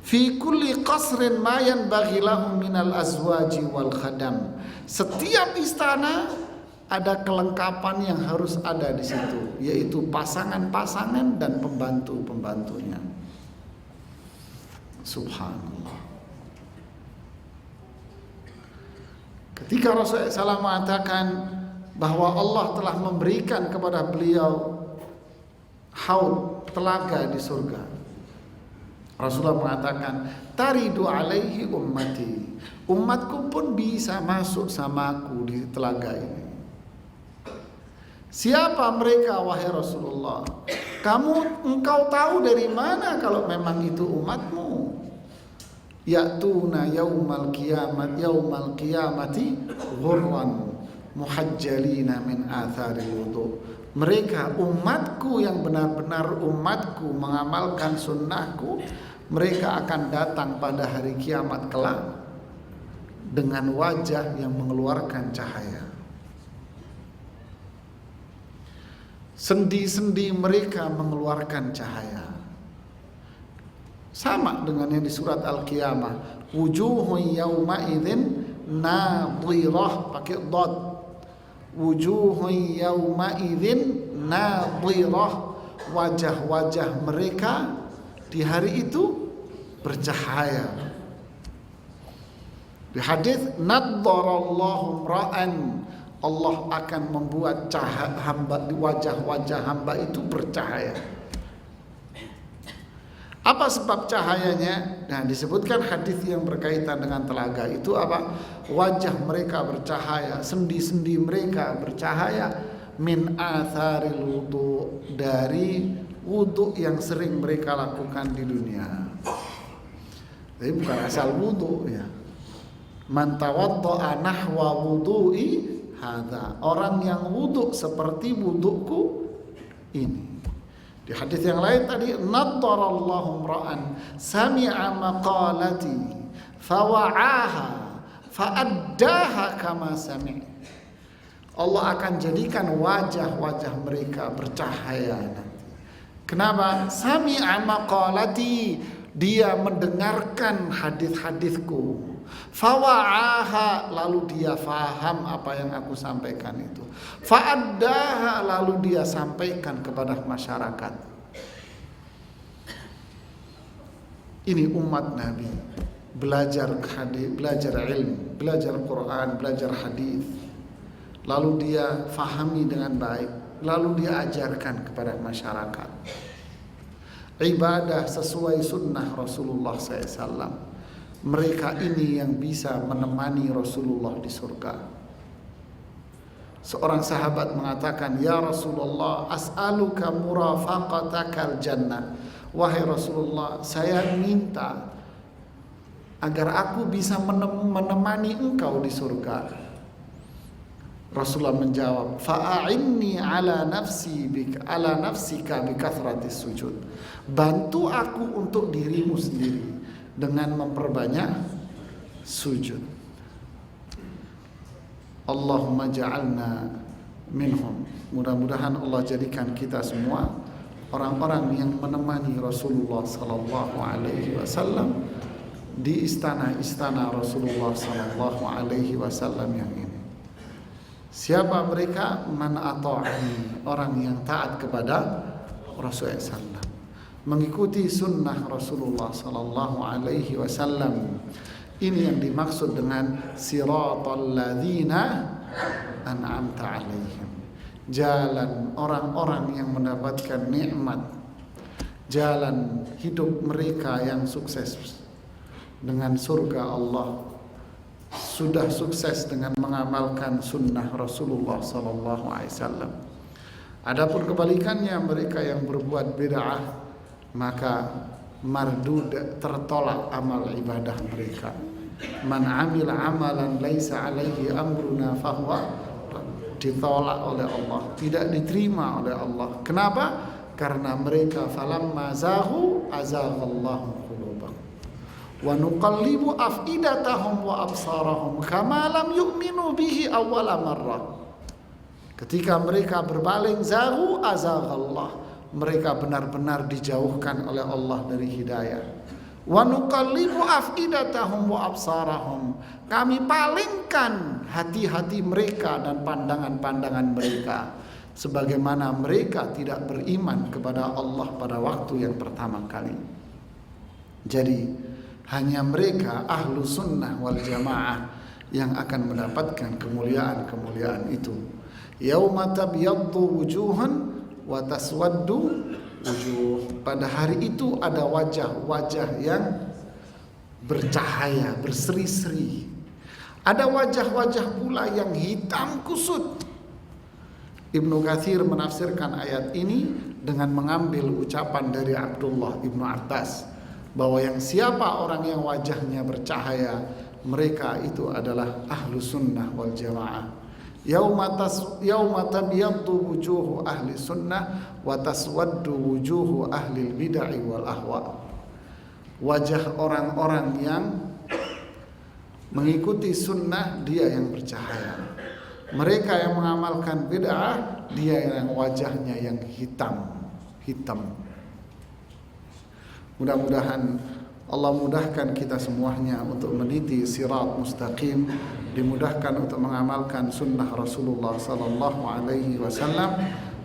Fi kulli qasrin ma yanbaghi lahum minal azwaji wal khadam. Setiap istana ada kelengkapan yang harus ada di situ, yaitu pasangan-pasangan dan pembantu-pembantunya. Subhanallah. Ketika Rasulullah SAW mengatakan bahwa Allah telah memberikan kepada beliau haud, telaga di surga, Rasulullah mengatakan, taridu alaihi ummati, umatku pun bisa masuk sama aku di telaga ini. Siapa mereka wahai Rasulullah? Engkau tahu dari mana kalau memang itu umatmu? Ya'tuna yaumal qiyamati ghurran muhajjalina min atharil wudu. Mereka umatku yang benar-benar umatku mengamalkan sunnahku, mereka akan datang pada hari kiamat kelak dengan wajah yang mengeluarkan cahaya. Sendi-sendi mereka mengeluarkan cahaya. Sama dengan yang di surat Al-Qiyamah. Wujuhun yawma idzin nadhirah pakai dad. Wujuhun yawma idzin nadhirah, wajah-wajah mereka di hari itu bercahaya. Di hadis nadharallahu ra'an, Allah akan membuat wajah-wajah hamba itu bercahaya. Apa sebab cahayanya? Nah, disebutkan hadis yang berkaitan dengan telaga itu apa? Wajah mereka bercahaya, sendi-sendi mereka bercahaya, min atharil wudu, dari wudu yang sering mereka lakukan di dunia. Jadi bukan asal wudu ya. Man tawadda'a nahwa wudu'i hadza, orang yang wudu seperti wuduku ini. Di hadis yang lain tadi, nadharallahu ra'an sami'a maqalati fawa'aha fa'addaha kama sami'. Allah akan jadikan wajah-wajah mereka bercahaya nanti. Kenapa? Sami'a maqalati, dia mendengarkan hadis-hadisku. Fawa'aha, lalu dia faham apa yang aku sampaikan itu. Fa'addaha, lalu dia sampaikan kepada masyarakat. Ini umat Nabi, belajar hadis, belajar ilmu, belajar Quran, belajar hadis. Lalu dia fahami dengan baik, lalu dia ajarkan kepada masyarakat. Ibadah sesuai sunnah Rasulullah SAW. Mereka ini yang bisa menemani Rasulullah di surga. Seorang sahabat mengatakan, "Ya Rasulullah, as'aluka murafaqatakal jannah." Wahai Rasulullah, saya minta agar aku bisa menemani engkau di surga. Rasulullah menjawab, "Fa'inni ala nafsika bi kathratis sujud." Bantu aku untuk dirimu sendiri dengan memperbanyak sujud. Allahumma ja'alna minhum. Mudah-mudahan Allah jadikan kita semua orang-orang yang menemani Rasulullah sallallahu alaihi wasallam di istana-istana Rasulullah sallallahu alaihi wasallam yang ini. Siapa mereka? Man ata'ani, orang yang taat kepada Rasulullah sallallahu, mengikuti sunnah Rasulullah sallallahu alaihi wasallam. Ini yang dimaksud dengan siratal ladzina an'amta alaihim. Jalan orang-orang yang mendapatkan nikmat, jalan hidup mereka yang sukses dengan surga Allah, sudah sukses dengan mengamalkan sunnah Rasulullah sallallahu alaihi wasallam. Adapun kebalikannya, mereka yang berbuat bid'ah, maka mardud, tertolak amal ibadah mereka. Man amila amalan laisa alaihi amruna fahuwa, ditolak oleh Allah, tidak diterima oleh Allah. Kenapa? Karena mereka falamma zaghu azaghallahu qulubahum wa nuqallibu afidatahum wa absarahum kama lam yu'minu bihi awwala marrah. Ketika mereka berpaling, zaghu azaghallah, mereka benar-benar dijauhkan oleh Allah dari hidayah. Wa nuqallibu afidatahum wa absarahum, kami palingkan hati-hati mereka dan pandangan-pandangan mereka, sebagaimana mereka tidak beriman kepada Allah pada waktu yang pertama kali. Jadi hanya mereka ahlu sunnah wal jamaah yang akan mendapatkan kemuliaan-kemuliaan itu. Yauma tabyaddu wujuhun wa taswaddu wujuh. Pada hari itu ada wajah-wajah yang bercahaya, berseri-seri. Ada wajah-wajah pula yang hitam kusut. Ibnu Katsir menafsirkan ayat ini dengan mengambil ucapan dari Abdullah Ibnu Abbas, bahwa yang siapa orang yang wajahnya bercahaya, mereka itu adalah ahlu sunnah wal jamaah. Yauma tabyaddu wujuhu ahli sunnah wa taswaddu wujuhu ahli bid'ah wal ahwa. Wajah orang-orang yang mengikuti sunnah, dia yang bercahaya. Mereka yang mengamalkan bid'ah, dia yang wajahnya yang hitam. Mudah-mudahan Allah mudahkan kita semuanya untuk meniti sirat mustaqim, dimudahkan untuk mengamalkan sunnah Rasulullah sallallahu alaihi wasallam,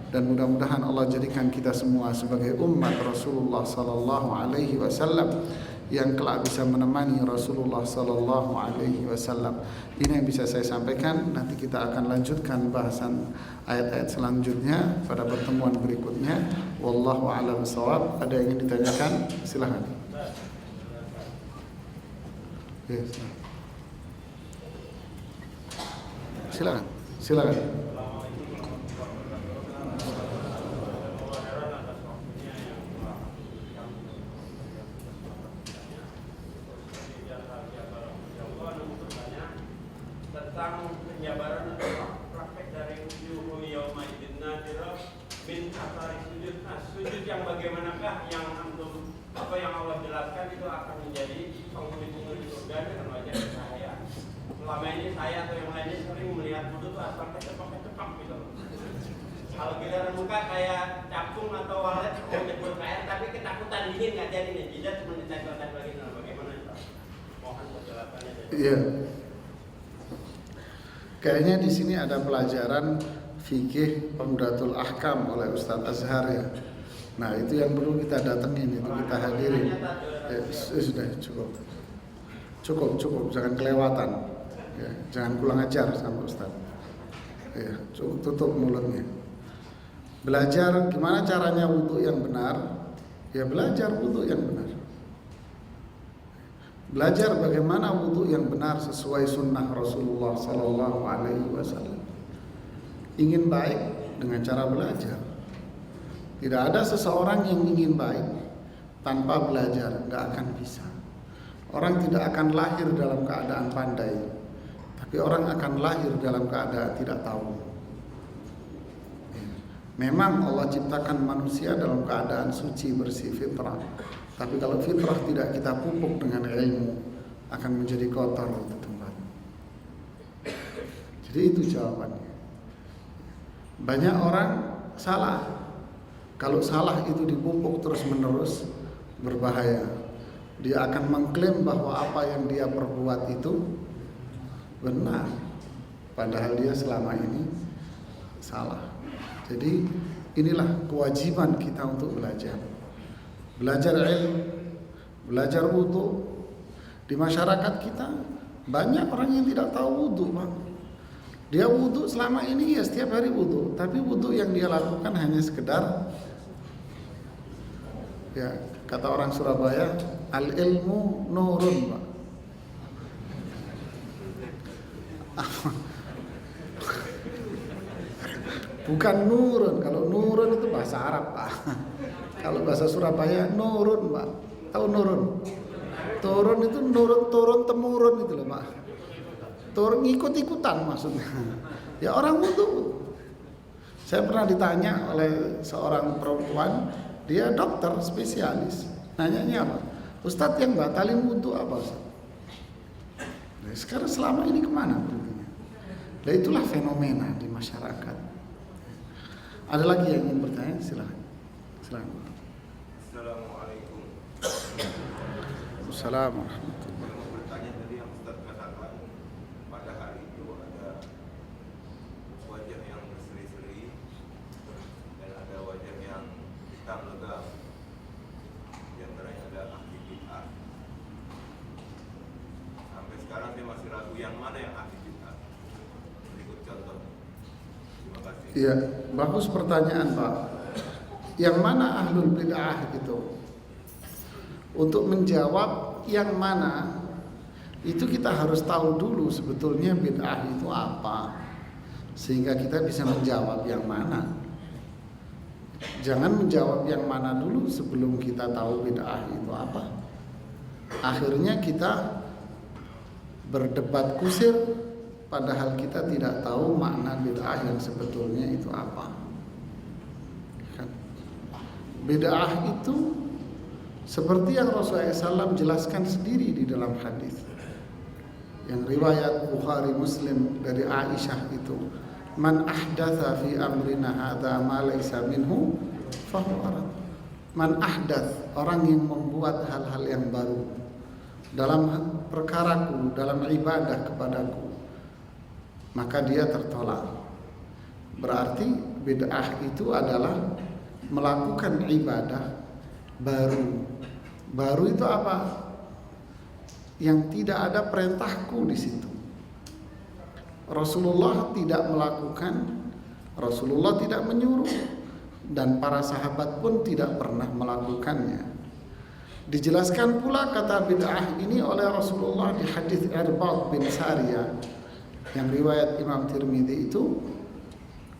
dan mudah-mudahan Allah jadikan kita semua sebagai umat Rasulullah sallallahu alaihi wasallam yang kelak bisa menemani Rasulullah sallallahu alaihi wasallam. Ini yang bisa saya sampaikan. Nanti kita akan lanjutkan bahasan ayat-ayat selanjutnya pada pertemuan berikutnya. Wallahu a'lam bishawab. Ada yang ingin ditanyakan? Silakan. Yes. Silakan. Tentang penjabaran praktek dari wujuhul yauma idzin nadira min athari sujud. Nah, sujud yang bagaimanakah yang antum yang Allah jelaskan itu akan menjadi penghuni surga dengan wajah saya. Selama ini saya atau yang lainnya sering melihat wudu itu asalnya cepak gitu. Kalau giliran muka kayak capung atau walet mau nyebur air tapi ketakutan dingin nggak jadi nih. Jidat cuma ditempel-tempel gitu. Bagaimana itu? Mohon penjelasannya. Iya. Kayaknya di sini ada pelajaran fikih Umdatul Ahkam oleh Ustadz Azhar ya. Nah itu yang perlu kita datengin, itu kita hadirin. Sudah cukup, jangan kelewatan, ya, jangan kurang ajar sama Ustadz. Ya, cukup, tutup mulutnya. Belajar gimana caranya wudu yang benar, ya belajar wudu yang benar. Belajar bagaimana wudu yang benar sesuai sunnah Rasulullah Sallallahu Alaihi Wasallam. Ingin baik dengan cara belajar. Tidak ada seseorang yang ingin baik tanpa belajar, nggak akan bisa. Orang tidak akan lahir dalam keadaan pandai, tapi orang akan lahir dalam keadaan tidak tahu. Memang Allah ciptakan manusia dalam keadaan suci, bersih, fitrah. Tapi kalau fitrah tidak kita pupuk dengan ilmu, akan menjadi kotor itu tempat. Jadi itu jawabannya. Banyak orang salah. Kalau salah itu dipupuk terus-menerus, berbahaya. Dia akan mengklaim bahwa apa yang dia perbuat itu benar, padahal dia selama ini salah. Jadi inilah kewajiban kita untuk belajar. Belajar ilmu, belajar wudu. Di masyarakat kita banyak orang yang tidak tahu wudu, Pak. Dia wudu selama ini ya setiap hari wudu, tapi wudu yang dia lakukan hanya sekedar, ya kata orang Surabaya, al ilmu nurun, Pak. Bukan nurun. Kalau nurun itu bahasa Arab, Pak. Kalau bahasa Surabaya nurun, Pak. Tahu nurun? Turun itu turun temurun itu loh, Pak. Turun ikut-ikutan maksudnya. Ya orang wudu. Saya pernah ditanya oleh seorang perempuan, dia dokter spesialis. Nanyanya apa? Ustadz yang batalin wudu apa, Ustadz? Nah, sekarang selama ini kemana berhentinya? Nah itulah fenomena di masyarakat. Ada lagi yang ingin bertanya? Silakan. Assalamualaikum. Assalamualaikum. Saya mau bertanya tadi yang Ustaz katakan pada hari itu ada wajah yang berseri-seri dan ada wajah yang hitam legam. Di antaranya ada ahli bid'ah. Sampai sekarang saya masih ragu yang mana yang ahli bid'ah. Berikut contoh. Terima kasih. Iya, bagus pertanyaan, Pak. Yang mana ahlul bid'ah itu? Untuk menjawab yang mana, itu kita harus tahu dulu sebetulnya bid'ah itu apa, sehingga kita bisa menjawab yang mana. Jangan menjawab yang mana dulu sebelum kita tahu bid'ah itu apa. Akhirnya kita berdebat kusir, padahal kita tidak tahu makna bid'ah yang sebetulnya itu apa. Bid'ah itu seperti yang Rasulullah SAW jelaskan sendiri di dalam hadis yang riwayat Bukhari Muslim dari Aisyah itu, man ahdatha fi amrina hadza ma laysa minhu fahuwa rad. Man ahdath, orang yang membuat hal-hal yang baru dalam perkaraku, dalam ibadah kepadaku, maka dia tertolak. Berarti bid'ah itu adalah melakukan ibadah baru. Baru itu apa? Yang tidak ada perintahku di situ. Rasulullah tidak melakukan, Rasulullah tidak menyuruh, dan para sahabat pun tidak pernah melakukannya. Dijelaskan pula kata bid'ah ini oleh Rasulullah di hadis Irbad bin Sariyah yang riwayat Imam Tirmidzi itu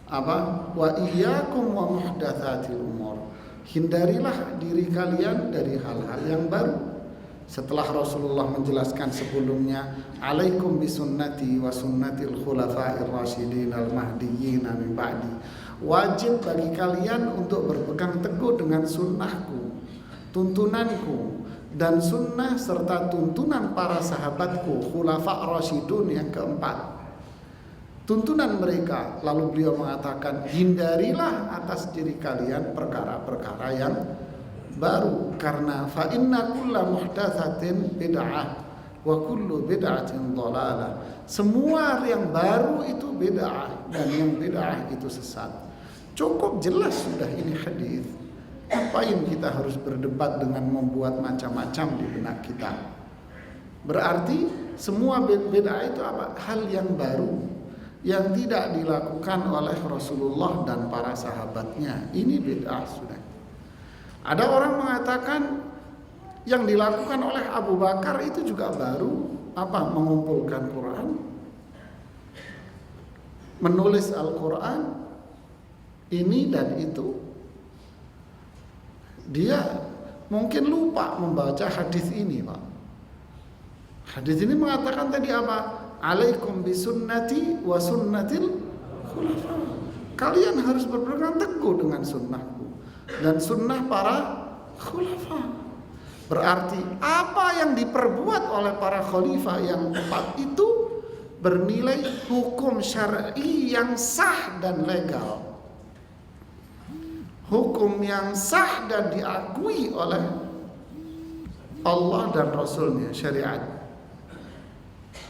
apa? Wa iyyakum wa muhdatsatil umur. Hindarilah diri kalian dari hal-hal yang baru. Setelah Rasulullah menjelaskan sebelumnya, alaikum bisunnati wa sunnatil khulafa'ir rasyidin al-mahdiyyin min ba'di. Wajib bagi kalian untuk berpegang teguh dengan sunnahku, tuntunanku, dan sunnah serta tuntunan para sahabatku, khulafa' rasyidun yang keempat. Tuntunan mereka. Lalu beliau mengatakan, hindarilah atas diri kalian perkara-perkara yang baru, karena fa inna kulla muhdatsatin bid'ah wa kullu bid'atin dhalalah. Semua yang baru itu bid'ah dan yang bid'ah itu sesat. Cukup jelas sudah ini hadis. Ngapain kita harus berdebat dengan membuat macam-macam di benak kita? Berarti semua bid'ah itu apa? Hal yang baru yang tidak dilakukan oleh Rasulullah dan para sahabatnya. Ini bid'ah sudah. Ada orang mengatakan yang dilakukan oleh Abu Bakar itu juga baru, apa? Mengumpulkan Quran, menulis Al-Quran, ini dan itu. Dia mungkin lupa membaca hadis ini, Pak. Hadis ini mengatakan tadi apa? Alaikum bisunnati wa sunnatil khulafa. Kalian harus berpegang teguh dengan sunnahku dan sunnah para khulafa. Berarti apa yang diperbuat oleh para khalifah yang empat itu bernilai hukum syar'i yang sah dan legal. Hukum yang sah dan diakui oleh Allah dan Rasulnya, syariat.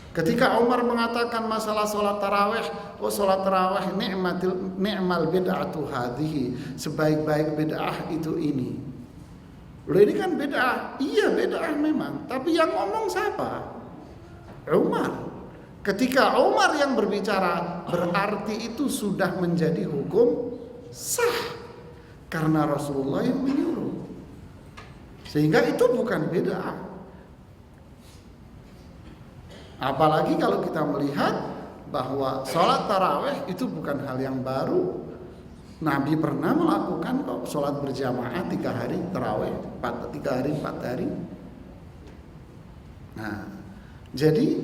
Ketika Umar mengatakan masalah sholat tarawih, sholat tarawih ni'mal bid'atu hadhihi, sebaik-baik bid'ah itu ini. Loh, ini kan bid'ah. Iya, bid'ah memang, tapi yang ngomong siapa? Umar. Ketika Umar yang berbicara, berarti itu sudah menjadi hukum sah karena Rasulullah yang menyuruh. Sehingga itu bukan bid'ah. Apalagi kalau kita melihat bahwa sholat tarawih itu bukan hal yang baru. Nabi pernah melakukan kok sholat berjamaah 3 hari tarawih, 3 hari 4 hari. Nah, jadi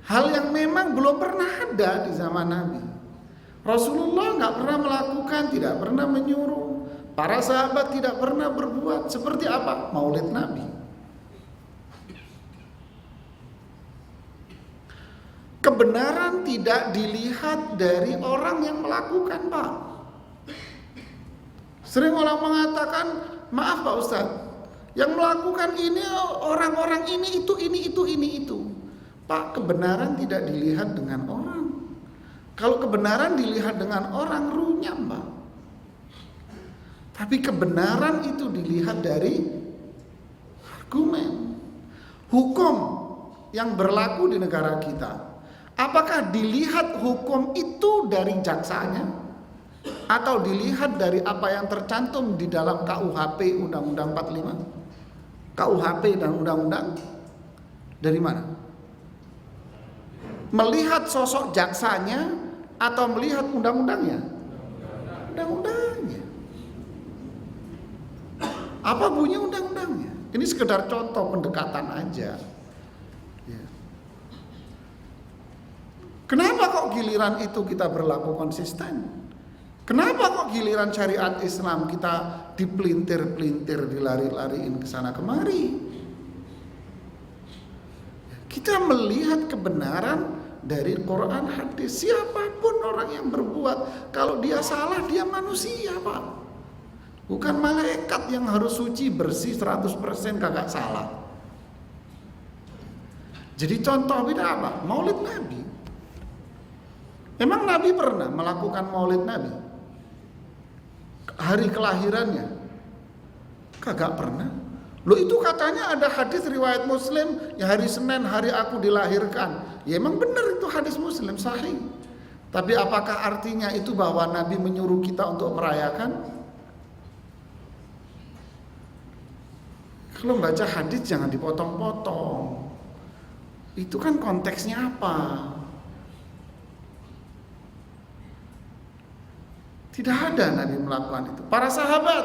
hal yang memang belum pernah ada di zaman Nabi. Rasulullah nggak pernah melakukan, tidak pernah menyuruh. Para sahabat tidak pernah berbuat. Seperti apa? Maulid Nabi. Kebenaran tidak dilihat dari orang yang melakukan, Pak. Sering orang mengatakan, maaf Pak Ustadz, yang melakukan ini orang-orang ini itu. Pak, kebenaran tidak dilihat dengan orang. Kalau kebenaran dilihat dengan orang, runyam, Pak. Tapi kebenaran itu dilihat dari argumen. Hukum yang berlaku di negara kita, apakah dilihat hukum itu dari jaksanya atau dilihat dari apa yang tercantum di dalam KUHP Undang-Undang 45? KUHP dan undang-undang dari mana? Melihat sosok jaksanya atau melihat undang-undangnya? Undang-undangnya. Apa bunyi undang-undangnya? Ini sekedar contoh pendekatan aja. Kenapa kok giliran itu kita berlaku konsisten? Kenapa kok giliran syariat Islam kita dipelintir-pelintir, dilari-lariin ke sana kemari? Kita melihat kebenaran dari Quran hadis. Siapapun orang yang berbuat, kalau dia salah dia manusia, Pak. Bukan malaikat yang harus suci, bersih 100% kagak salah. Jadi contoh beda apa? Maulid Nabi. Emang Nabi pernah melakukan maulid Nabi? Hari kelahirannya? Kagak pernah. Loh itu katanya ada hadis riwayat Muslim, ya hari Senin hari aku dilahirkan. Ya emang benar itu hadis Muslim sahih. Tapi apakah artinya itu bahwa Nabi menyuruh kita untuk merayakan? Kalau baca hadis jangan dipotong-potong. Itu kan konteksnya apa? Tidak ada Nabi melakukan itu. Para sahabat,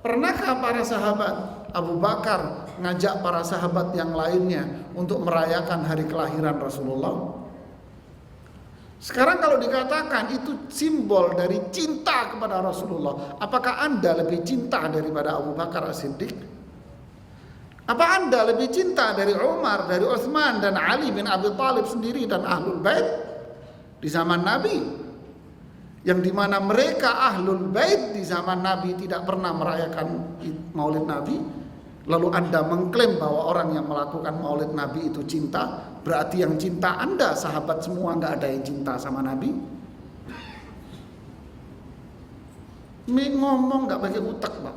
pernahkah para sahabat Abu Bakar ngajak para sahabat yang lainnya untuk merayakan hari kelahiran Rasulullah? Sekarang kalau dikatakan itu simbol dari cinta kepada Rasulullah, apakah Anda lebih cinta daripada Abu Bakar As-Siddiq? Apa Anda lebih cinta dari Umar, dari Utsman dan Ali bin Abi Thalib sendiri dan Ahlul Bait di zaman Nabi? Yang dimana mereka Ahlul Bait di zaman Nabi tidak pernah merayakan Maulid Nabi. Lalu Anda mengklaim bahwa orang yang melakukan Maulid Nabi itu cinta. Berarti yang cinta Anda, sahabat semua nggak ada yang cinta sama Nabi. Ngomong nggak pakai utak, Pak.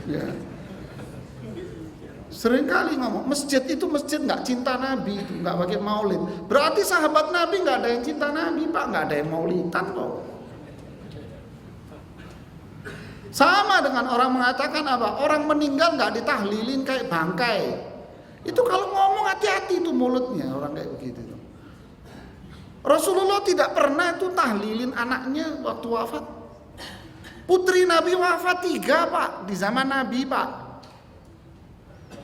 Ya. Seringkali ngomong masjid itu masjid nggak cinta Nabi, itu nggak pakai maulid. Berarti sahabat Nabi nggak ada yang cinta Nabi, Pak, nggak ada yang maulidan kok. Sama dengan orang mengatakan apa? Orang meninggal nggak ditahlilin kayak bangkai. Itu kalau ngomong hati-hati itu mulutnya orang kayak begitu. Rasulullah tidak pernah itu tahlilin anaknya waktu wafat. Putri Nabi wafat 3, Pak, di zaman Nabi, Pak.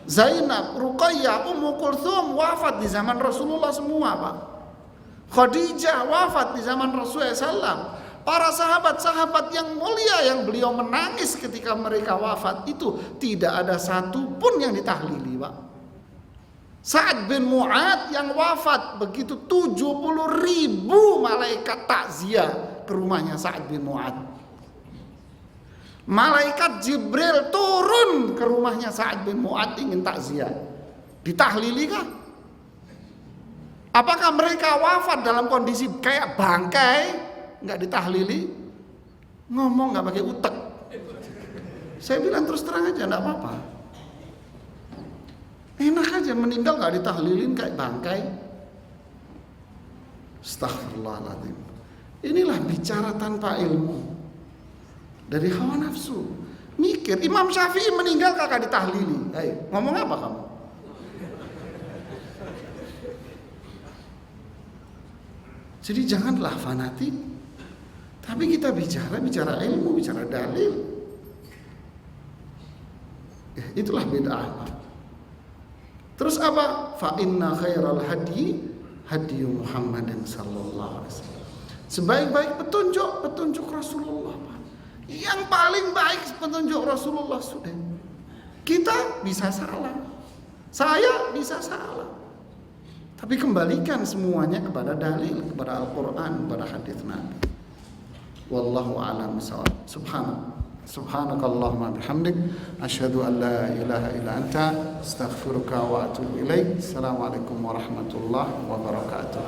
Zainab, Ruqayyah, Ummu Kulthum wafat di zaman Rasulullah semua, Pak. Khadijah wafat di zaman Rasulullah SAW. Para sahabat-sahabat yang mulia yang beliau menangis ketika mereka wafat itu tidak ada satu pun yang ditahlili, Pak. Sa'ad bin Mu'ad yang wafat begitu 70.000 malaikat takziah ke rumahnya Sa'ad bin Mu'ad. Malaikat Jibril turun ke rumahnya Sa'ad bin Mu'ad ingin takziah. Ditahlili kah? Apakah mereka wafat dalam kondisi kayak bangkai, nggak ditahlili? Ngomong nggak pakai utek. Saya bilang terus terang aja, nggak apa-apa. Enak aja meninggal nggak ditahlilin kayak bangkai. Astaghfirullahaladzim. Inilah bicara tanpa ilmu. Dari hawa nafsu. Mikir, Imam Syafi'i meninggal kakak ditahlili. Ayo, ngomong apa kamu? Jadi janganlah fanatik. Tapi kita bicara ilmu, bicara dalil. Itulah bid'ah. Terus apa? Fa inna khairal hadi hadiyu Muhammadin sallallahu alaihi wasallam. Sebaik-baik petunjuk Rasulullah, Pak. Yang paling baik petunjuk Rasulullah sudah. Kita bisa salah. Saya bisa salah. Tapi kembalikan semuanya kepada dalil, kepada Al-Qur'an, kepada hadis Nabi. Wallahu a'lam bishawab. Subhanakallahumma bihamdik asyhadu an la ilaha illa anta astaghfiruka wa atubu ilaik. Assalamualaikum warahmatullahi wabarakatuh.